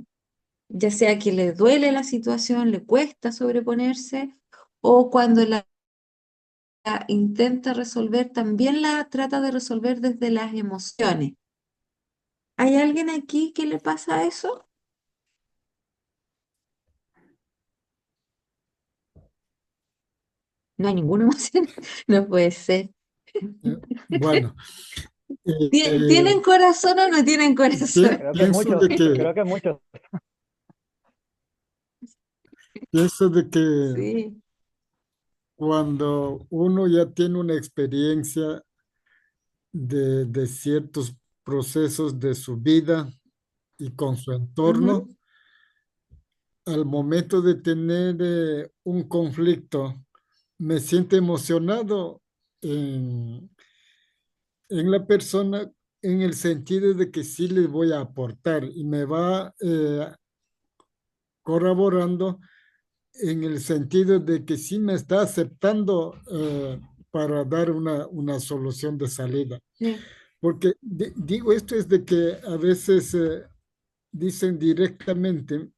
ya sea que le duele la situación, le cuesta sobreponerse, o cuando la intenta resolver, también la trata de resolver desde las emociones. ¿Hay alguien aquí que le pasa eso? No hay ninguna emoción. No puede ser. Bueno, ¿Tienen corazón o no tienen corazón? pienso de creo que, que muchos. pienso de que Sí. cuando uno ya tiene una experiencia de ciertos procesos de su vida y con su entorno, Ujú. al momento de tener un conflicto, me siento emocionado en, en la persona en el sentido de que sí les voy a aportar y me va corroborando en el sentido de que sí me está aceptando para dar una solución de salida. Sí. Porque digo esto es de que a veces dicen directamente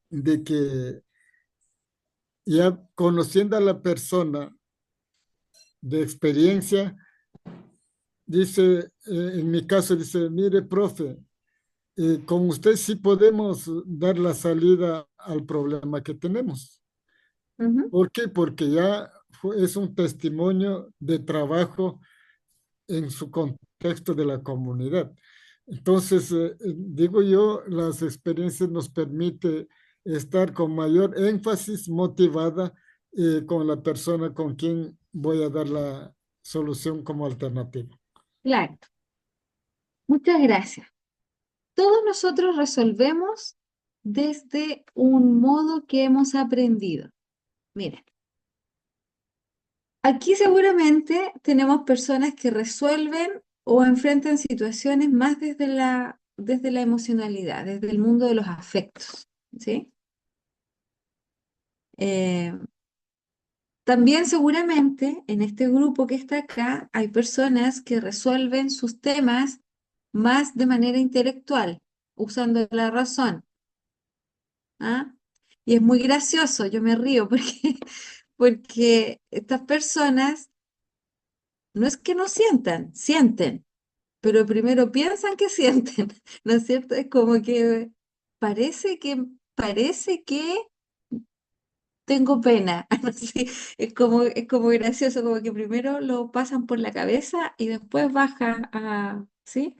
de que ya conociendo a la persona de experiencia, dice, en mi caso, dice, mire, profe, con usted sí podemos dar la salida al problema que tenemos. Ujú. ¿Por qué? Porque ya es un testimonio de trabajo en su contexto de la comunidad. Entonces, digo yo, las experiencias nos permiten estar con mayor énfasis motivada con la persona con quien voy a dar la solución como alternativa. Claro. Muchas gracias. Todos nosotros resolvemos desde un modo que hemos aprendido. Miren, aquí seguramente tenemos personas que resuelven o enfrentan situaciones más desde la emocionalidad, desde el mundo de los afectos, ¿sí? Eh, También seguramente en este grupo que está acá hay personas que resuelven sus temas más de manera intelectual, usando la razón. ¿Ah? Y es muy gracioso, yo me río porque, porque estas personas no es que no sientan, sienten, pero primero piensan que sienten, ¿no es cierto? Es como que parece que tengo pena, no sé, es como gracioso, como que primero lo pasan por la cabeza y después baja a, ¿sí?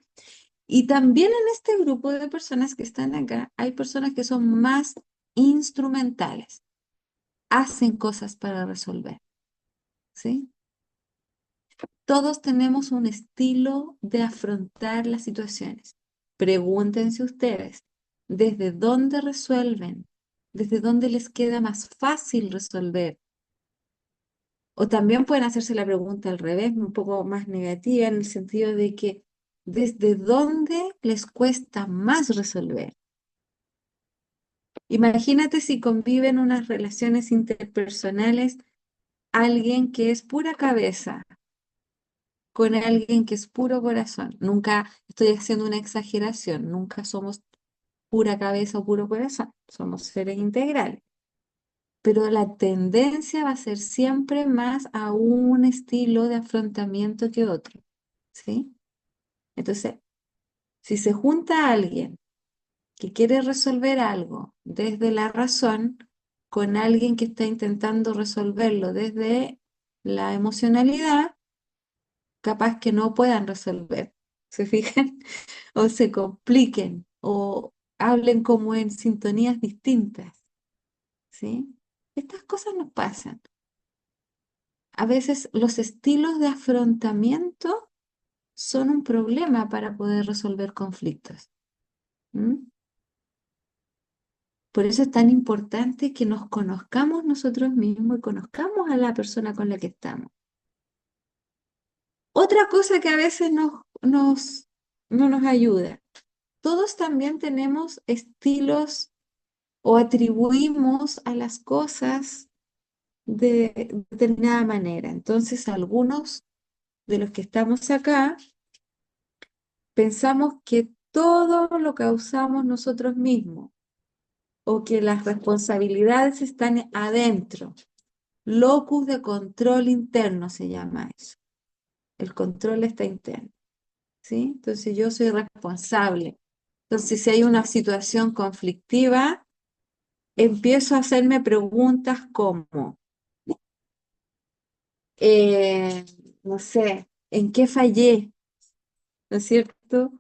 Y también en este grupo de personas que están acá, hay personas que son más instrumentales, hacen cosas para resolver, ¿sí? Todos tenemos un estilo de afrontar las situaciones. Pregúntense ustedes, ¿desde dónde resuelven? ¿Desde dónde les queda más fácil resolver? O también pueden hacerse la pregunta al revés, un poco más negativa, en el sentido de que ¿desde dónde les cuesta más resolver? Imagínate si conviven unas relaciones interpersonales, alguien que es pura cabeza con alguien que es puro corazón. Nunca estoy haciendo una exageración, nunca somos pura cabeza o puro corazón, somos seres integrales. Pero la tendencia va a ser siempre más a un estilo de afrontamiento que otro, ¿sí? Entonces, si se junta alguien que quiere resolver algo desde la razón con alguien que está intentando resolverlo desde la emocionalidad, capaz que no puedan resolver, ¿se fijan? O se compliquen o hablen como en sintonías distintas, ¿sí? Estas cosas nos pasan. A veces los estilos de afrontamiento son un problema para poder resolver conflictos. ¿Mm? Por eso es tan importante que nos conozcamos nosotros mismos y conozcamos a la persona con la que estamos. Otra cosa que a veces no nos ayuda. Todos también tenemos estilos o atribuimos a las cosas de determinada manera. Entonces, algunos de los que estamos acá pensamos que todo lo causamos nosotros mismos o que las responsabilidades están adentro. Locus de control interno se llama eso. El control está interno, ¿sí? Entonces yo soy responsable. Entonces si hay una situación conflictiva, empiezo a hacerme preguntas como, no sé, ¿en qué fallé? ¿No es cierto?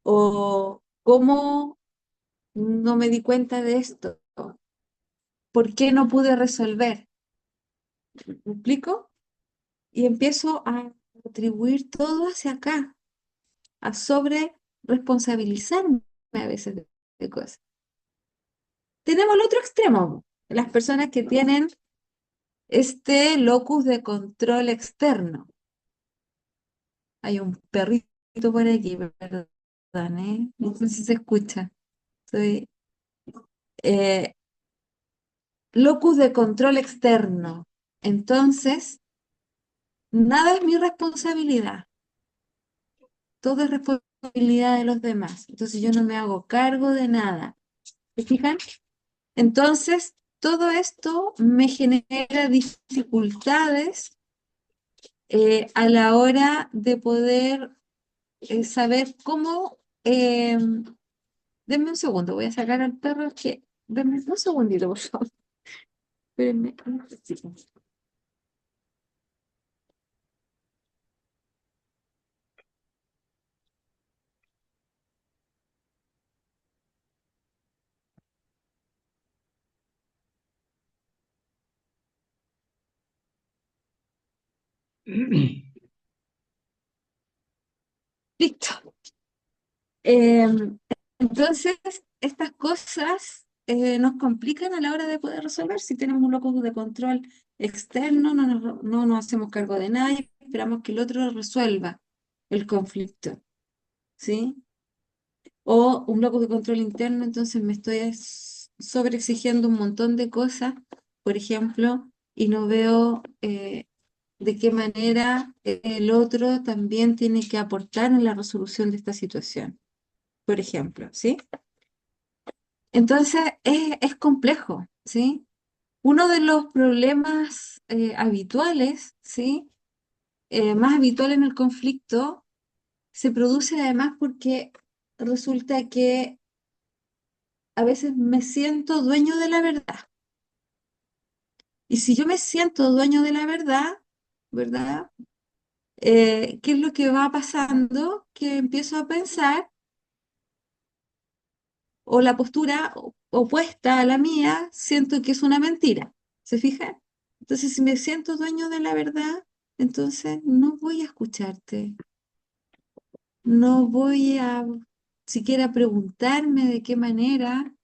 O ¿cómo no me di cuenta de esto? ¿Por qué no pude resolver? ¿Me explico? Y empiezo a atribuir todo hacia acá, a sobre responsabilizarme a veces de cosas. Tenemos el otro extremo, las personas que tienen este locus de control externo. Hay un perrito por aquí, perdón, ¿eh? No sé si se escucha. Soy, eh, locus de control externo. Entonces, nada es mi responsabilidad. Todo es responsabilidad de los demás. Entonces yo no me hago cargo de nada. ¿Se fijan? Entonces, todo esto me genera dificultades a la hora de poder saber cómo... denme un segundo, voy a sacar al perro que... Denme un segundito, por favor. Espérenme un ratito. Listo. Entonces, estas cosas nos complican a la hora de poder resolver. Si tenemos un locus de control externo, no nos hacemos cargo de nadie, esperamos que el otro resuelva el conflicto, ¿sí? O un locus de control interno, entonces me estoy sobreexigiendo un montón de cosas, por ejemplo, y no veo de qué manera el otro también tiene que aportar en la resolución de esta situación, por ejemplo, ¿sí? Entonces es complejo, ¿sí? Uno de los problemas habituales, ¿sí? Más habitual en el conflicto, se produce además porque resulta que a veces me siento dueño de la verdad. Y si yo me siento dueño de la verdad, ¿verdad? ¿Qué es lo que va pasando? Que empiezo a pensar, o la postura opuesta a la mía, siento que es una mentira. ¿Se fijan? Entonces, si me siento dueño de la verdad, entonces no voy a escucharte. No voy a siquiera preguntarme de qué manera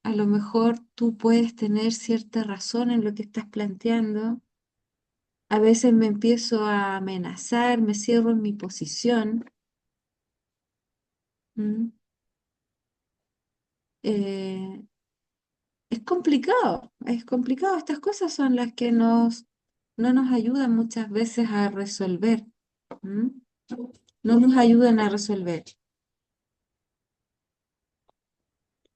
a lo mejor tú puedes tener cierta razón en lo que estás planteando. A veces me empiezo a amenazar, me cierro en mi posición. ¿Mm? Eh, es complicado, es complicado. Estas cosas son las que no nos ayudan muchas veces a resolver. ¿Mm? No nos ayudan a resolver.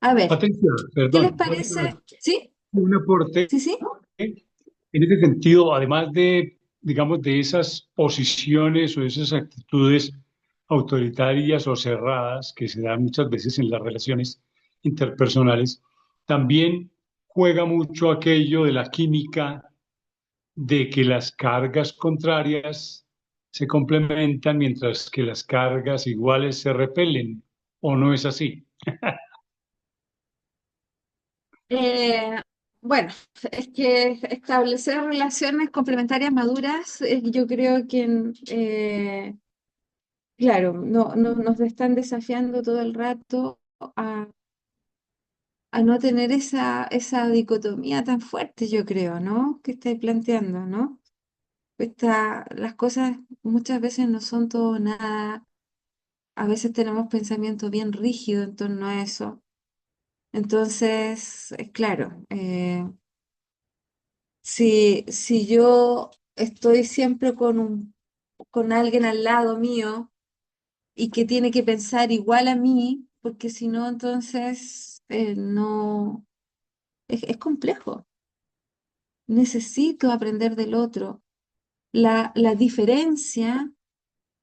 A ver, Atención, ¿qué les perdón, parece? ¿Sí? un aporte ¿Sí, sí? en ese sentido, además de, digamos, de esas posiciones o esas actitudes autoritarias o cerradas que se dan muchas veces en las relaciones interpersonales, también juega mucho aquello de la química, de que las cargas contrarias se complementan mientras que las cargas iguales se repelen, ¿o no es así? Eh, bueno, es que establecer relaciones complementarias maduras, yo creo que, claro, nos están desafiando todo el rato a, a no tener esa dicotomía tan fuerte, yo creo, ¿no? Que estáis planteando, ¿no? Las cosas muchas veces no son todo o nada, a veces tenemos pensamiento bien rígido en torno a eso. Entonces, claro, si yo estoy siempre con alguien al lado mío y que tiene que pensar igual a mí, porque si no, entonces no, es complejo. Necesito aprender del otro. La diferencia,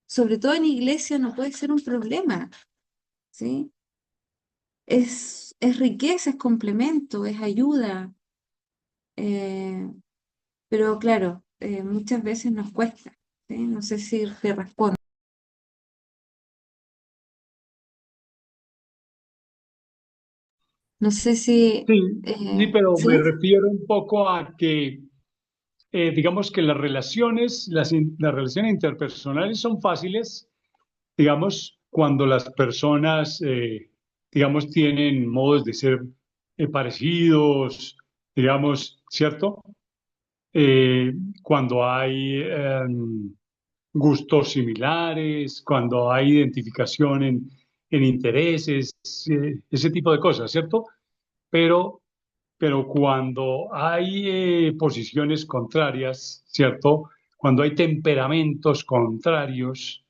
sobre todo en iglesia, no puede ser un problema, ¿sí? Es riqueza, es complemento, es ayuda. eh, pero claro, muchas veces nos cuesta, ¿sí? No sé si te respondo. No sé si, Sí, sí, pero me ¿sí? refiero un poco a que, digamos que las relaciones interpersonales son fáciles, digamos, cuando las personas, digamos, tienen modos de ser parecidos, digamos, ¿cierto? Eh, Cuando hay gustos similares, cuando hay identificación en intereses, ese tipo de cosas, ¿cierto? Pero, pero cuando hay posiciones contrarias, ¿cierto? Cuando hay temperamentos contrarios,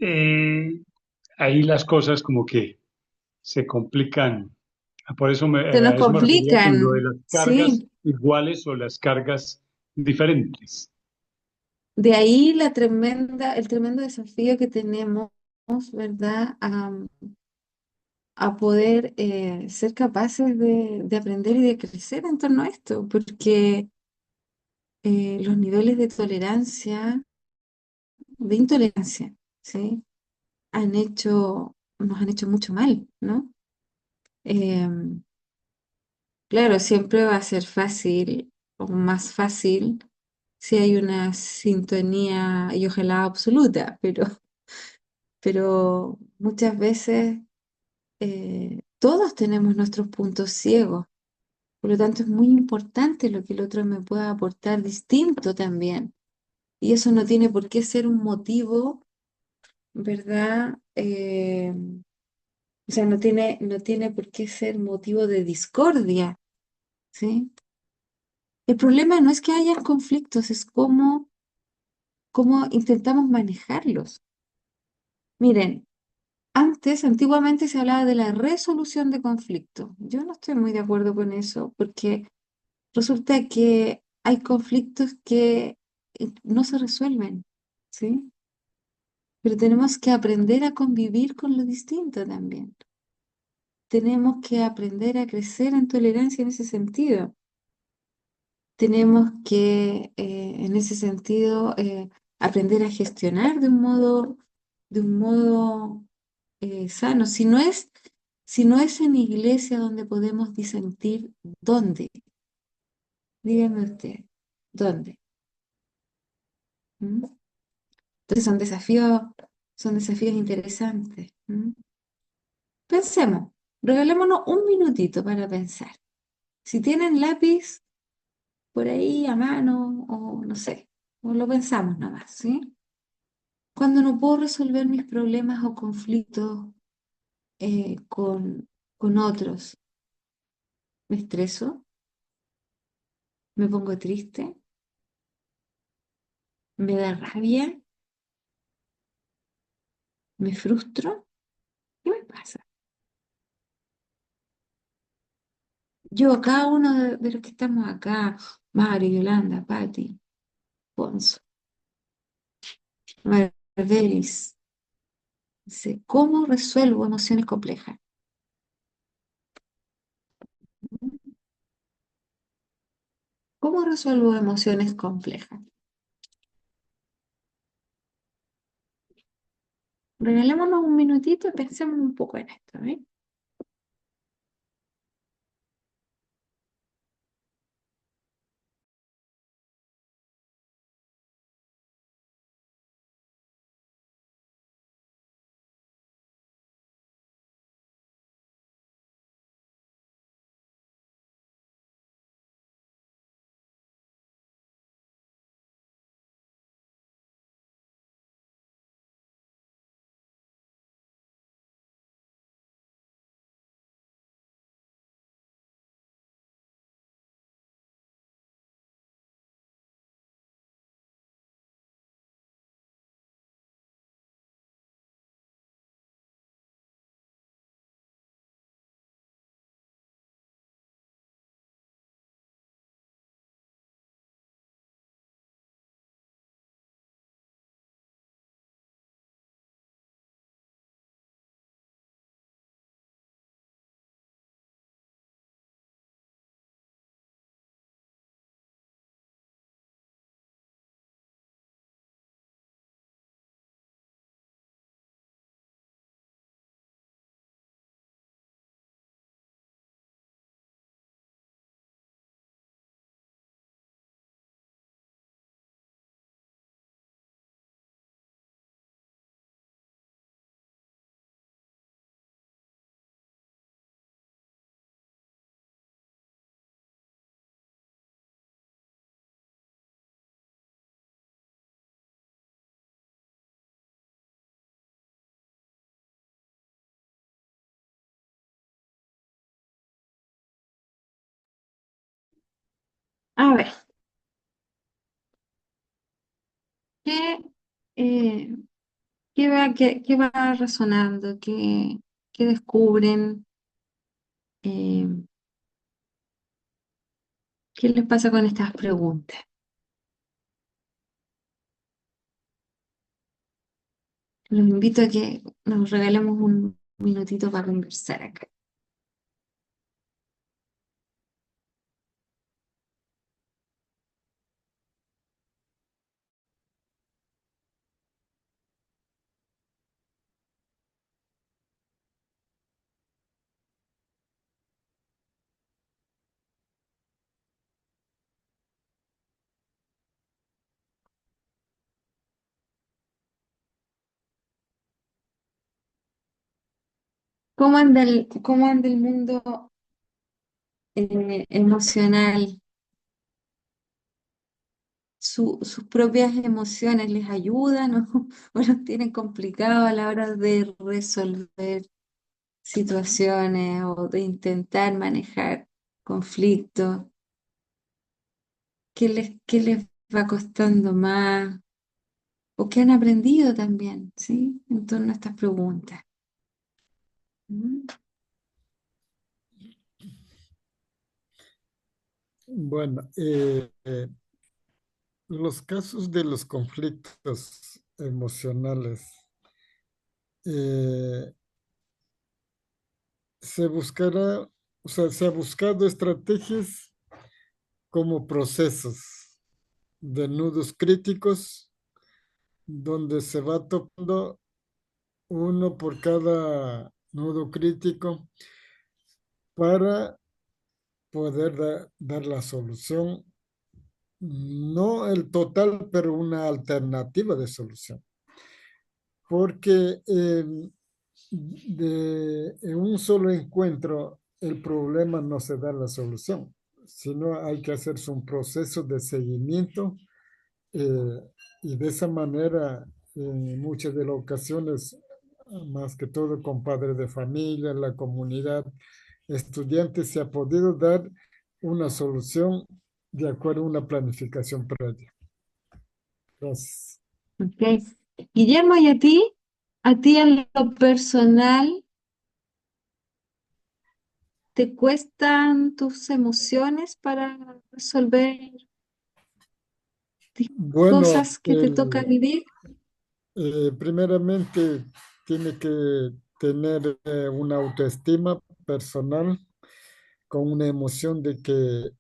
eh, ahí las cosas como que se complican. Por eso Se nos a eso me refería con lo de complican, las cargas sí. iguales o las cargas diferentes. De ahí el tremendo desafío que tenemos, ¿verdad? A poder ser capaces de aprender y de crecer en torno a esto, porque los niveles de tolerancia, de intolerancia, ¿sí? Nos han hecho mucho mal, ¿no? Em, claro, siempre va a ser fácil o más fácil si hay una sintonía y ojalá absoluta, pero muchas veces todos tenemos nuestros puntos ciegos. Por lo tanto, es muy importante lo que el otro me pueda aportar distinto también. Y eso no tiene por qué ser un motivo, ¿verdad? O sea, no tiene por qué ser motivo de discordia, ¿sí? El problema no es que haya conflictos, es cómo intentamos manejarlos. Miren, antiguamente se hablaba de la resolución de conflictos. Yo no estoy muy de acuerdo con eso, porque resulta que hay conflictos que no se resuelven, ¿sí? Pero tenemos que aprender a convivir con lo distinto también. Tenemos que aprender a crecer en tolerancia en ese sentido. Tenemos que, en ese sentido, aprender a gestionar de un modo sano. Si no es en iglesia donde podemos disentir, ¿dónde? Dígame usted, ¿dónde? ¿Mm? Entonces son desafíos interesantes. Pensemos, regalémonos un minutito para pensar. Si tienen lápiz por ahí a mano o no sé, o lo pensamos nada más, ¿sí? Cuando no puedo resolver mis problemas o conflictos con otros, me estreso, me pongo triste, me da rabia, me frustro. ¿Qué me pasa? Yo, cada uno de los que estamos acá, Mario, Yolanda, Patti, Ponzo, Marbelis, dice, ¿cómo resuelvo emociones complejas? ¿Cómo resuelvo emociones complejas? Regalémonos un minutito y pensemos un poco en esto, ¿eh? A ver, ¿qué, eh, qué va resonando? ¿Qué descubren? Eh, ¿Qué les pasa con estas preguntas? Los invito a que nos regalemos un minutito para conversar acá. Cómo anda el mundo emocional? Sus propias emociones les ayudan o, o los tienen complicados a la hora de resolver situaciones o de intentar manejar conflictos. Qué les va costando más? ¿O qué han aprendido también, sí? En torno a estas preguntas. ¿Mm? Bueno, los casos de los conflictos emocionales eh, se buscará, o sea, se ha buscado estrategias como procesos de nudos críticos donde se va tocando uno por cada nudo crítico para poder dar la solución, no el total, pero una alternativa de solución. Porque en un solo encuentro el problema no se da la solución, sino hay que hacerse un proceso de seguimiento eh, y de esa manera, en muchas de las ocasiones, más que todo con padres de familia, la comunidad, estudiantes, se ha podido dar una solución de acuerdo a una planificación previa. Gracias. Ok. Guillermo, ¿y a ti? ¿A ti en lo personal te cuestan tus emociones para resolver Bueno, cosas que te toca vivir? primeramente tiene que tener una autoestima personal con una emoción de que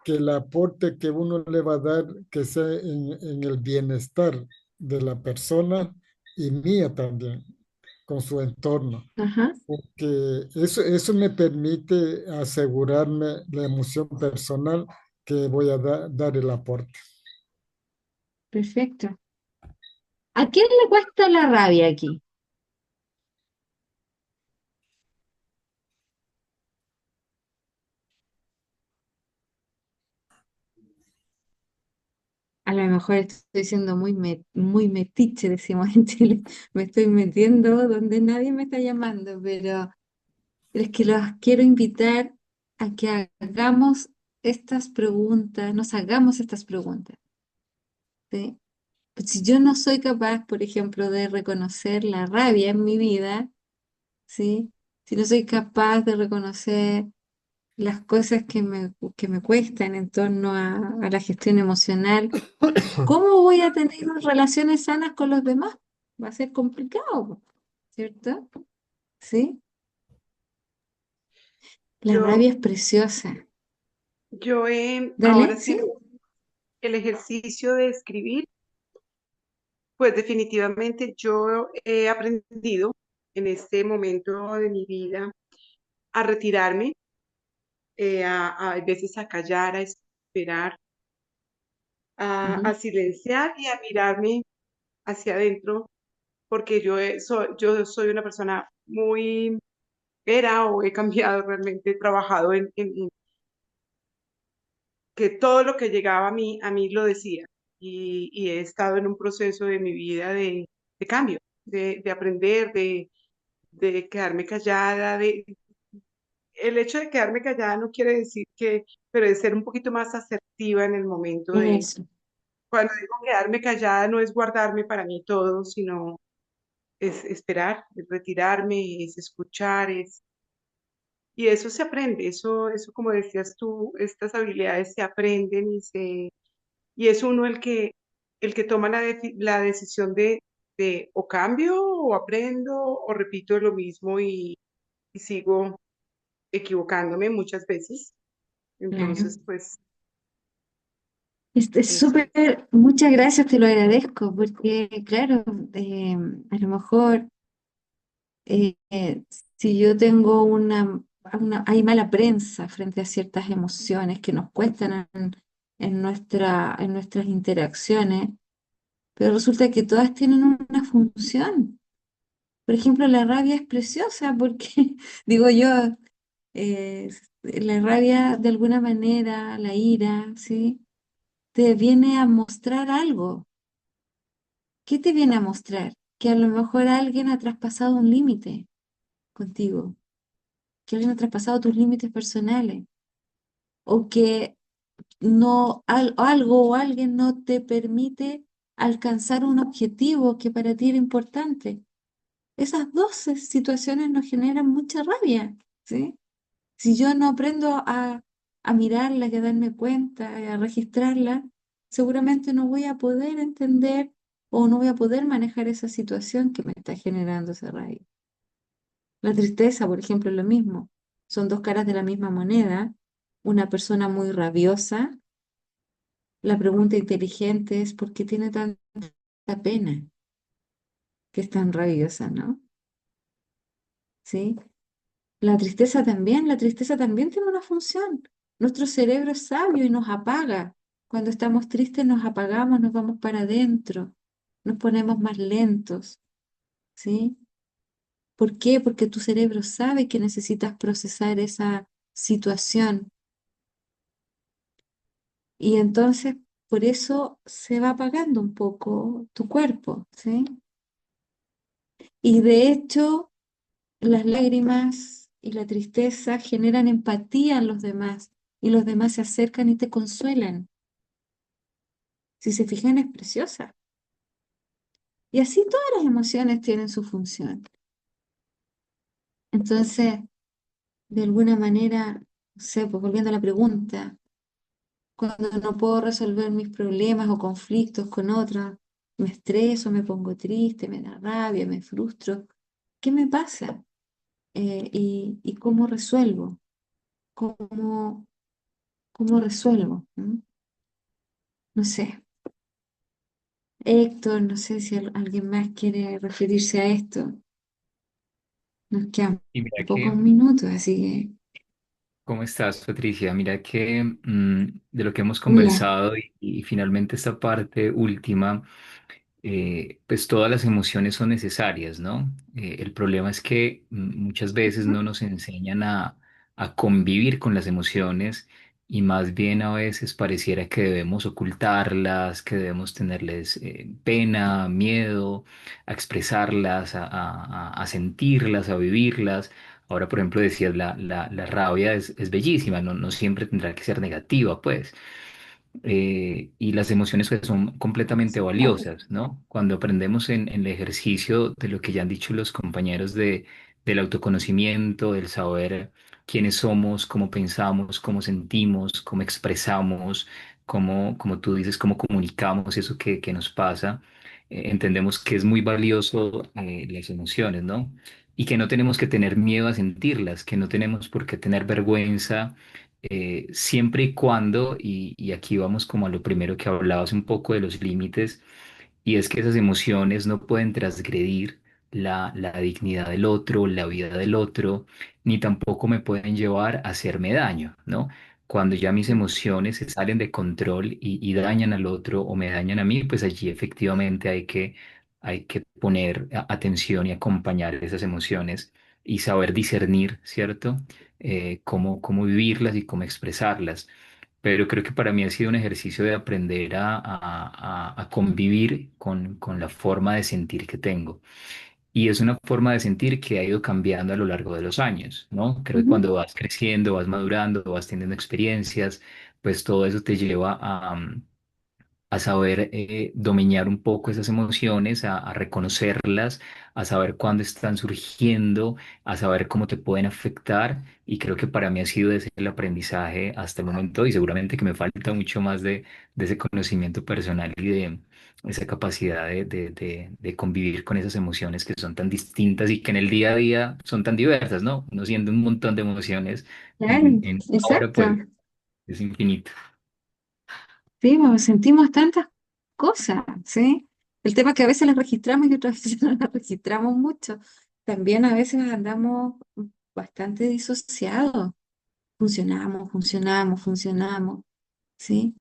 el aporte que uno le va a dar, que sea en el bienestar de la persona y mía también, con su entorno. Ajá, Porque eso me permite asegurarme la emoción personal que voy a dar el aporte. perfecto. ¿A quién le cuesta la rabia aquí? A lo mejor estoy siendo muy metiche, decimos en Chile. Me estoy metiendo donde nadie me está llamando, pero es que los quiero invitar a que hagamos estas preguntas, nos hagamos estas preguntas, ¿sí? Pues si yo no soy capaz, por ejemplo, de reconocer la rabia en mi vida, ¿sí? Si no soy capaz de reconocer las cosas que me cuestan en torno a la gestión emocional, ¿cómo voy a tener relaciones sanas con los demás? Va a ser complicado, ¿cierto? ¿Sí? La Yo, rabia es preciosa. yo he ahora Dale, sí. haciendo el ejercicio de escribir, pues definitivamente yo he aprendido en este momento de mi vida a retirarme, a veces a callar, a esperar, a Ujú. silenciar y a mirarme hacia adentro, porque yo soy una persona muy, era o he cambiado realmente, he trabajado en que todo lo que llegaba a mí lo decía. Y he estado en un proceso de mi vida de cambio, de aprender, de quedarme callada, el hecho de quedarme callada no quiere decir que, pero de ser un poquito más asertiva en el momento de, Eso. cuando digo quedarme callada no es guardarme para mí todo, sino es esperar, es retirarme, es escuchar, y eso se aprende, eso como decías tú, estas habilidades se aprenden y es uno el que toma la decisión de o cambio o aprendo o repito lo mismo y sigo equivocándome muchas veces. Claro. Entonces, pues Es eso súper, es. muchas gracias, te lo agradezco, porque claro, a lo mejor eh, eh, si yo tengo hay mala prensa frente a ciertas emociones que nos cuestan en nuestras interacciones, pero resulta que todas tienen una función. Por ejemplo, la rabia es preciosa porque, digo yo, la rabia de alguna manera, la ira, ¿sí? Te viene a mostrar algo. ¿Qué te viene a mostrar? Que a lo mejor alguien ha traspasado un límite contigo, que alguien ha traspasado tus límites personales, o que algo o alguien no te permite alcanzar un objetivo que para ti era importante. Esas dos situaciones nos generan mucha rabia, ¿sí? Si yo no aprendo a mirarlas y a darme cuenta, y a registrarlas, seguramente no voy a poder entender o no voy a poder manejar esa situación que me está generando esa rabia. La tristeza, por ejemplo, es lo mismo. Son dos caras de la misma moneda. Una persona muy rabiosa, la pregunta inteligente es ¿por qué tiene tanta pena que es tan rabiosa, ¿no? ¿Sí? La tristeza también tiene una función. Nuestro cerebro es sabio y nos apaga. Cuando estamos tristes nos apagamos, nos vamos para adentro, nos ponemos más lentos, ¿sí? ¿Por qué? Porque tu cerebro sabe que necesitas procesar esa situación y entonces por eso se va apagando un poco tu cuerpo, ¿sí? Y de hecho, las lágrimas y la tristeza generan empatía en los demás y los demás se acercan y te consuelan. Si se fijan, es preciosa. Y así todas las emociones tienen su función. Entonces, de alguna manera, no sé, pues volviendo a la pregunta, cuando no puedo resolver mis problemas o conflictos con otros, me estreso, me pongo triste, me da rabia, me frustro. ¿Qué me pasa? Y cómo resuelvo? ¿Cómo, cómo resuelvo? ¿Mm? No sé. Héctor, no sé si alguien más quiere referirse a esto. Nos quedan Y mira pocos que, minutos, así ¿cómo estás, Patricia? Mira que de lo que hemos que, ya. conversado y finalmente esta parte última, pues todas las emociones son necesarias, ¿no? El problema es que muchas veces Ujú. no nos enseñan a convivir con las emociones y más bien a veces pareciera que debemos ocultarlas, que debemos tenerles pena, miedo, a expresarlas, a sentirlas, a vivirlas. Ahora, por ejemplo, decías, la rabia es bellísima, no, no siempre tendrá que ser negativa, pues. Y las emociones pues, son completamente valiosas, ¿no? Cuando aprendemos en el ejercicio de lo que ya han dicho los compañeros del autoconocimiento, del saber quiénes somos, cómo pensamos, cómo sentimos, cómo expresamos, como tú dices, cómo comunicamos eso que nos pasa, entendemos que es muy valioso las emociones, ¿no? Y que no tenemos que tener miedo a sentirlas, que no tenemos por qué tener vergüenza siempre y cuando, y aquí vamos como a lo primero que hablabas un poco de los límites, y es que esas emociones no pueden transgredir la dignidad del otro, la vida del otro, ni tampoco me pueden llevar a hacerme daño, ¿no? Cuando ya mis emociones se salen de control y dañan al otro o me dañan a mí, pues allí efectivamente hay que poner atención y acompañar esas emociones y saber discernir, ¿cierto? Cómo vivirlas y cómo expresarlas. Pero creo que para mí ha sido un ejercicio de aprender a convivir con la forma de sentir que tengo. Y es una forma de sentir que ha ido cambiando a lo largo de los años, ¿no? Creo que Ujú. cuando vas creciendo, vas madurando, vas teniendo experiencias, pues todo eso te lleva a saber dominar un poco esas emociones, a reconocerlas, a saber cuándo están surgiendo, a saber cómo te pueden afectar. Y creo que para mí ha sido ese el aprendizaje hasta el momento y seguramente que me falta mucho más de ese conocimiento personal y de esa capacidad de convivir con esas emociones que son tan distintas y que en el día a día son tan diversas, ¿no? Uno siente un montón de emociones Claro, en ahora exacto. pues es infinito. Sí, pues, sentimos tantas cosas, ¿sí? El tema es que a veces las registramos y otras veces no las registramos mucho. También a veces andamos bastante disociados. Funcionamos, ¿sí?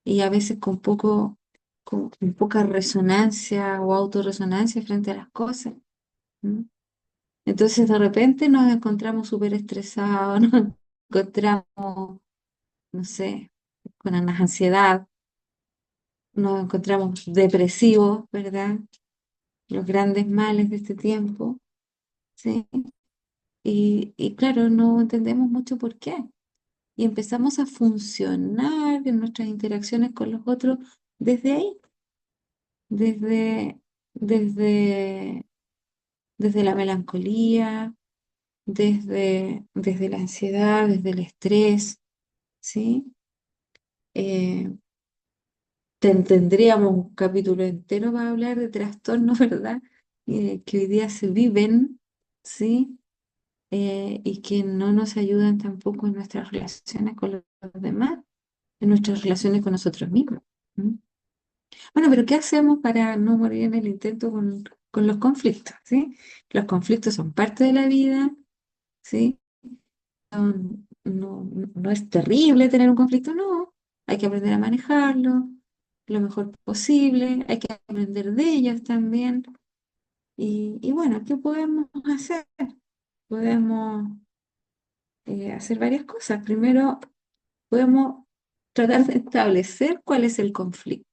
Y a veces con poca resonancia o autorresonancia frente a las cosas. ¿Mm? Entonces de repente nos encontramos súper estresados, nos encontramos, no sé, con ansiedad, nos encontramos depresivos, ¿verdad? Los grandes males de este tiempo, ¿sí? Y claro, no entendemos mucho por qué. Y empezamos a funcionar en nuestras interacciones con los otros desde ahí, desde, desde, desde la melancolía, desde la ansiedad, desde el estrés, ¿sí? Eh, tendríamos un capítulo entero para hablar de trastornos, ¿verdad? Que hoy día se viven, ¿sí? Y que no nos ayudan tampoco en nuestras relaciones con los demás, en nuestras relaciones con nosotros mismos. ¿M? Bueno, pero ¿qué hacemos para no morir en el intento con los conflictos? ¿Sí? Los conflictos son parte de la vida, ¿sí? No es terrible tener un conflicto, no. Hay que aprender a manejarlo lo mejor posible, hay que aprender de ellos también. Y bueno, ¿qué podemos hacer? Podemos hacer varias cosas. Primero, podemos tratar de establecer cuál es el conflicto.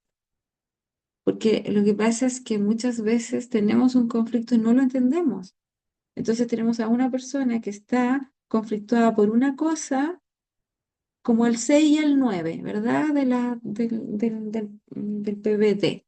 Porque lo que pasa es que muchas veces tenemos un conflicto y no lo entendemos. Entonces tenemos a una persona que está conflictuada por una cosa, como el 6 y el 9, ¿verdad? Del PBT.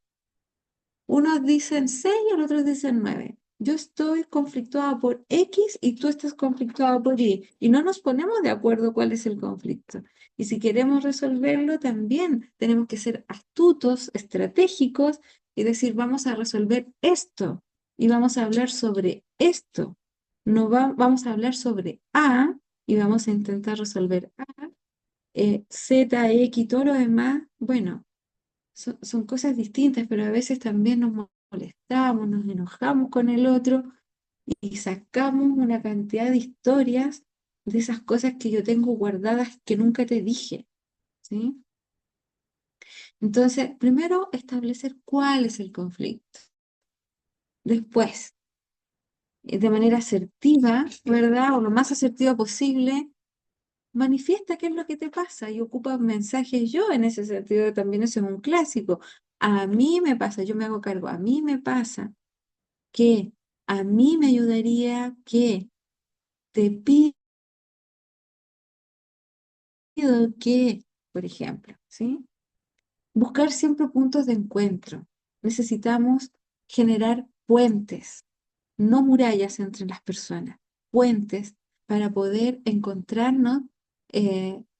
Unos dicen 6 y los otros dicen 9. Yo estoy conflictuada por X y tú estás conflictuada por Y. Y no nos ponemos de acuerdo cuál es el conflicto. Y si queremos resolverlo, también tenemos que ser astutos, estratégicos y decir, vamos a resolver esto y vamos a hablar sobre esto. No vamos a hablar sobre A y vamos a intentar resolver A, Z, X y todo lo demás. Bueno, son cosas distintas, pero a veces también nos molestamos, nos enojamos con el otro y sacamos una cantidad de historias de esas cosas que yo tengo guardadas que nunca te dije, ¿sí? Entonces, primero establecer cuál es el conflicto. Después, de manera asertiva, ¿verdad? O lo más asertiva posible, manifiesta qué es lo que te pasa y ocupa mensajes yo en ese sentido, también eso es un clásico. A mí me pasa, yo me hago cargo, a mí me pasa que a mí me ayudaría que te pido que, por ejemplo, ¿sí? Buscar siempre puntos de encuentro. Necesitamos generar puentes, no murallas entre las personas, puentes para poder encontrarnos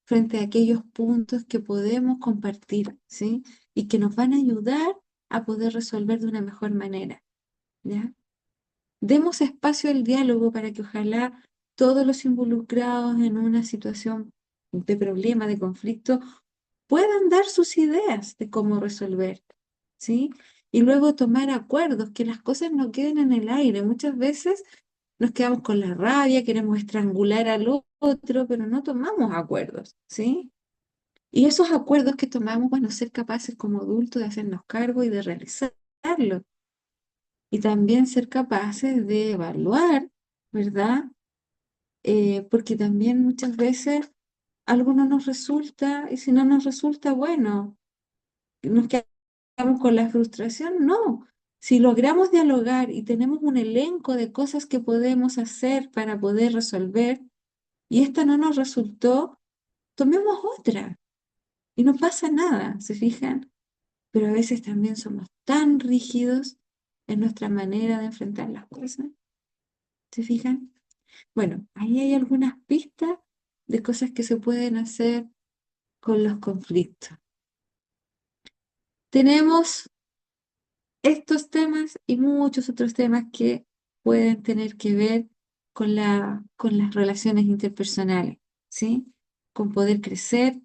frente a aquellos puntos que podemos compartir, ¿sí? Y que nos van a ayudar a poder resolver de una mejor manera, ¿ya? Demos espacio al diálogo para que ojalá todos los involucrados en una situación de problema, de conflicto, puedan dar sus ideas de cómo resolver, ¿sí? Y luego tomar acuerdos, que las cosas no queden en el aire. Muchas veces nos quedamos con la rabia, queremos estrangular al otro, pero no tomamos acuerdos, ¿sí? Y esos acuerdos que tomamos, bueno, ser capaces como adultos de hacernos cargo y de realizarlos. Y también ser capaces de evaluar, ¿verdad? Porque también muchas veces algo no nos resulta y si no nos resulta, bueno, nos quedamos con la frustración, no. Si logramos dialogar y tenemos un elenco de cosas que podemos hacer para poder resolver, y esta no nos resultó, tomemos otra y no pasa nada, ¿se fijan? Pero a veces también somos tan rígidos en nuestra manera de enfrentar las cosas, ¿se fijan? Bueno, ahí hay algunas pistas de cosas que se pueden hacer con los conflictos. Tenemos estos temas y muchos otros temas que pueden tener que ver con las relaciones interpersonales, ¿sí? Con poder crecer,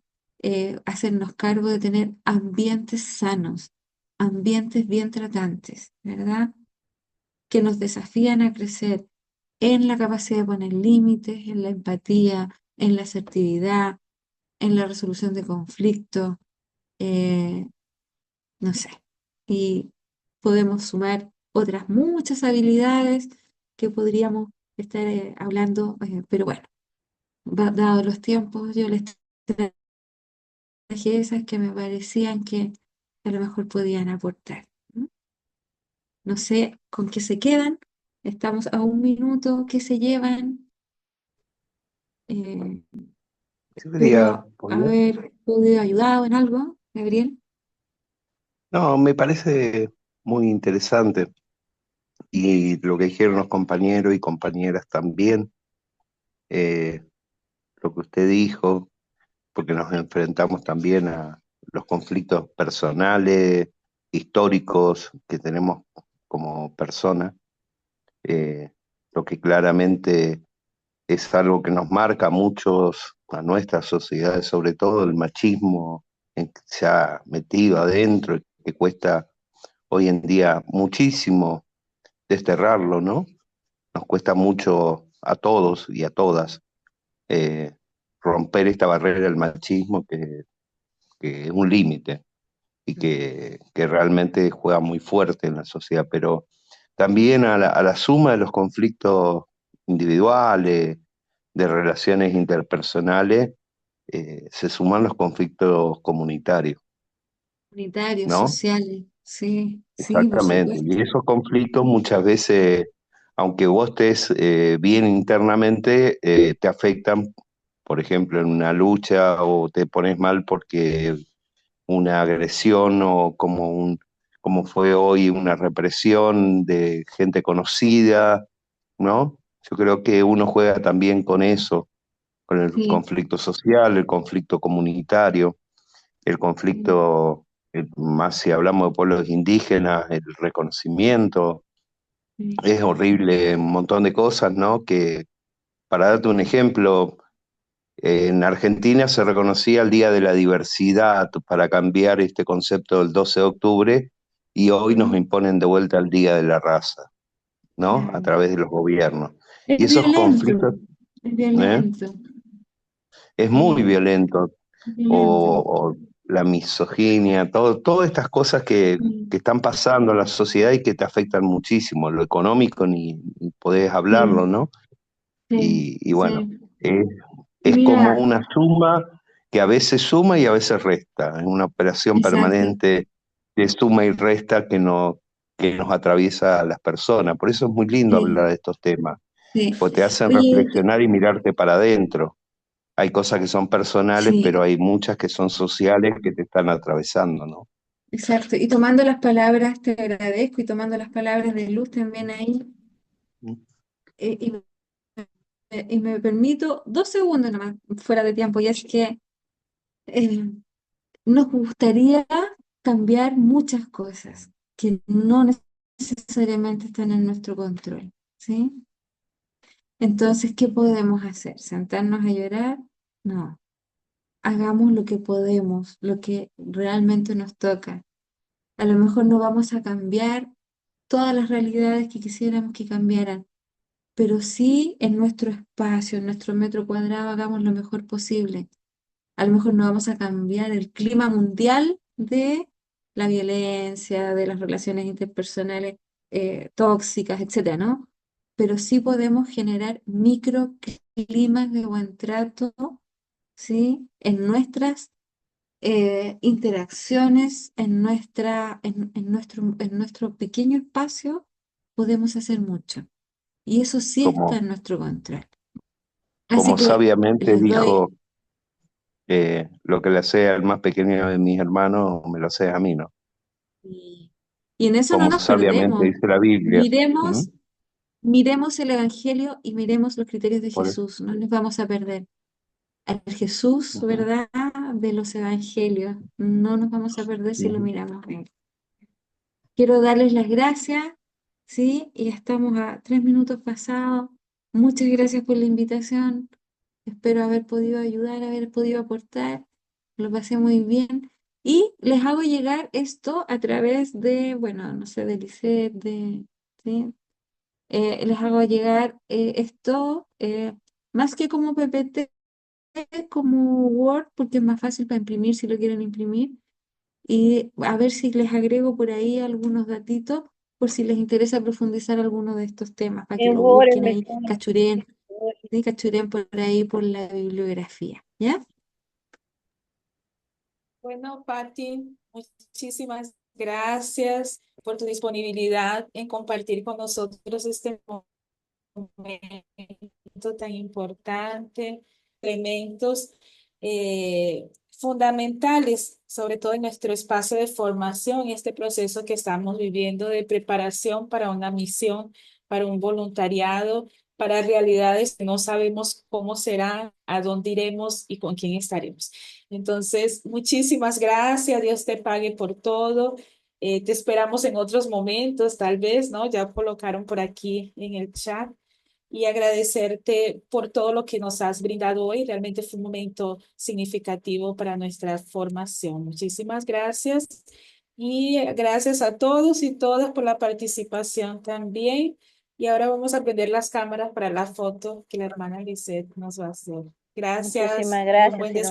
hacernos cargo de tener ambientes sanos, ambientes bien tratantes, ¿verdad? Que nos desafían a crecer en la capacidad de poner límites, en la empatía, en la asertividad, en la resolución de conflictos, eh, no sé. Y podemos sumar otras muchas habilidades que podríamos estar pero bueno, dados los tiempos, yo les traje esas que me parecían que a lo mejor podían aportar. ¿No? No sé con qué se quedan, estamos a un minuto, ¿qué se llevan? Eh, Yo quería Espero poner, haber podido ayudar en algo, Gabriel. no, me parece muy interesante y lo que dijeron los compañeros y compañeras también, eh, lo que usted dijo, porque nos enfrentamos también a los conflictos personales, históricos que tenemos como personas, eh, lo que claramente es algo que nos marca a muchos, a nuestras sociedades, sobre todo el machismo en que se ha metido adentro y que cuesta hoy en día muchísimo desterrarlo, ¿no? Nos cuesta mucho a todos y a todas eh, romper esta barrera del machismo que es un límite y que realmente juega muy fuerte en la sociedad, pero también a la suma de los conflictos individuales, de relaciones interpersonales, se suman los conflictos comunitarios, Comunitarios, ¿no? sociales, sí, sí, por Exactamente. supuesto. Y esos conflictos muchas veces, aunque vos estés bien internamente, te afectan, por ejemplo, en una lucha o te pones mal porque una agresión o como fue hoy una represión de gente conocida, ¿no? Yo creo que uno juega también con eso, con el Sí, conflicto social, el conflicto comunitario, el sí, conflicto, más si hablamos de pueblos indígenas, el reconocimiento, sí. es horrible, un montón de cosas, ¿no? Que, para darte un ejemplo, en Argentina se reconocía el Día de la Diversidad para cambiar este concepto del 12 de octubre y hoy nos Mm, imponen de vuelta el Día de la Raza, ¿no? A claro. través de los gobiernos. Y Es esos violento, conflictos, es ¿eh? violento, Es muy sí, violento. es violento. O la misoginia, todas estas cosas Mm, que están pasando en la sociedad y que te afectan muchísimo. Lo económico ni podés hablarlo, sí, ¿no? sí, Y bueno, sí. es, Y es como mira, una suma que a veces suma y a veces resta. Es una operación exacto, permanente de suma y resta que nos atraviesa a las personas. Por eso es muy lindo hablar sí, de estos temas, sí. porque te hacen Oye, reflexionar y mirarte para adentro. Hay cosas que son personales, sí, pero hay muchas que son sociales que te están atravesando, ¿no? exacto. Y tomando las palabras, te agradezco, y tomando las palabras de Luz también ahí, eh, y, y me permito 2 segundos nomás fuera de tiempo, y es que eh, nos gustaría cambiar muchas cosas que no necesariamente están en nuestro control, ¿sí? Entonces, ¿qué podemos hacer? ¿Sentarnos a llorar? No. Hagamos lo que podemos, lo que realmente nos toca. A lo mejor no vamos a cambiar todas las realidades que quisiéramos que cambiaran, pero sí en nuestro espacio, en nuestro metro cuadrado, hagamos lo mejor posible. A lo mejor no vamos a cambiar el clima mundial de la violencia, de las relaciones interpersonales tóxicas, etcétera, ¿no? Pero sí podemos generar microclimas de buen trato, ¿sí? En nuestras interacciones en en nuestro pequeño espacio, podemos hacer mucho. Y eso sí está Como, en nuestro control. Así como que sabiamente les doy, dijo, lo que le hace al más pequeño de mis hermanos, me lo hace a mí, ¿no? y, y en eso no Como nos sabiamente perdemos. dice la Biblia. ¿Mm? Miremos, miremos el Evangelio y miremos los criterios de Por eso. Jesús. No nos vamos a perder. Al Jesús, Ujú, ¿verdad? De los Evangelios. No nos vamos a perder si lo ujú. miramos bien. Quiero darles las gracias, ¿sí? Y estamos a 3 minutos pasados. Muchas gracias por la invitación. Espero haber podido ayudar, haber podido aportar. Lo pasé muy bien. Y les hago llegar esto a través de, bueno, no sé, de Lisette, ¿sí? Les hago llegar esto, más que como PPT, como Word, porque es más fácil para imprimir si lo quieren imprimir. Y a ver si les agrego por ahí algunos datitos, por si les interesa profundizar alguno de estos temas, para que En lo Word es busquen ahí, mejor. cachuren, ¿sí? Cachuren por ahí por la bibliografía, ¿ya? Bueno, Patti, muchísimas gracias por tu disponibilidad en compartir con nosotros este momento tan importante, elementos fundamentales, sobre todo en nuestro espacio de formación, este proceso que estamos viviendo de preparación para una misión, para un voluntariado, para realidades que no sabemos cómo serán, a dónde iremos y con quién estaremos. Entonces, muchísimas gracias, Dios te pague por todo. Te esperamos en otros momentos, tal vez, ¿no? Ya colocaron por aquí en el chat y agradecerte por todo lo que nos has brindado hoy. Realmente fue un momento significativo para nuestra formación. Muchísimas gracias y gracias a todos y todas por la participación también. Y ahora vamos a prender las cámaras para la foto que la hermana Lisette nos va a hacer. Gracias Muchísimas y un gracias, buen Irene.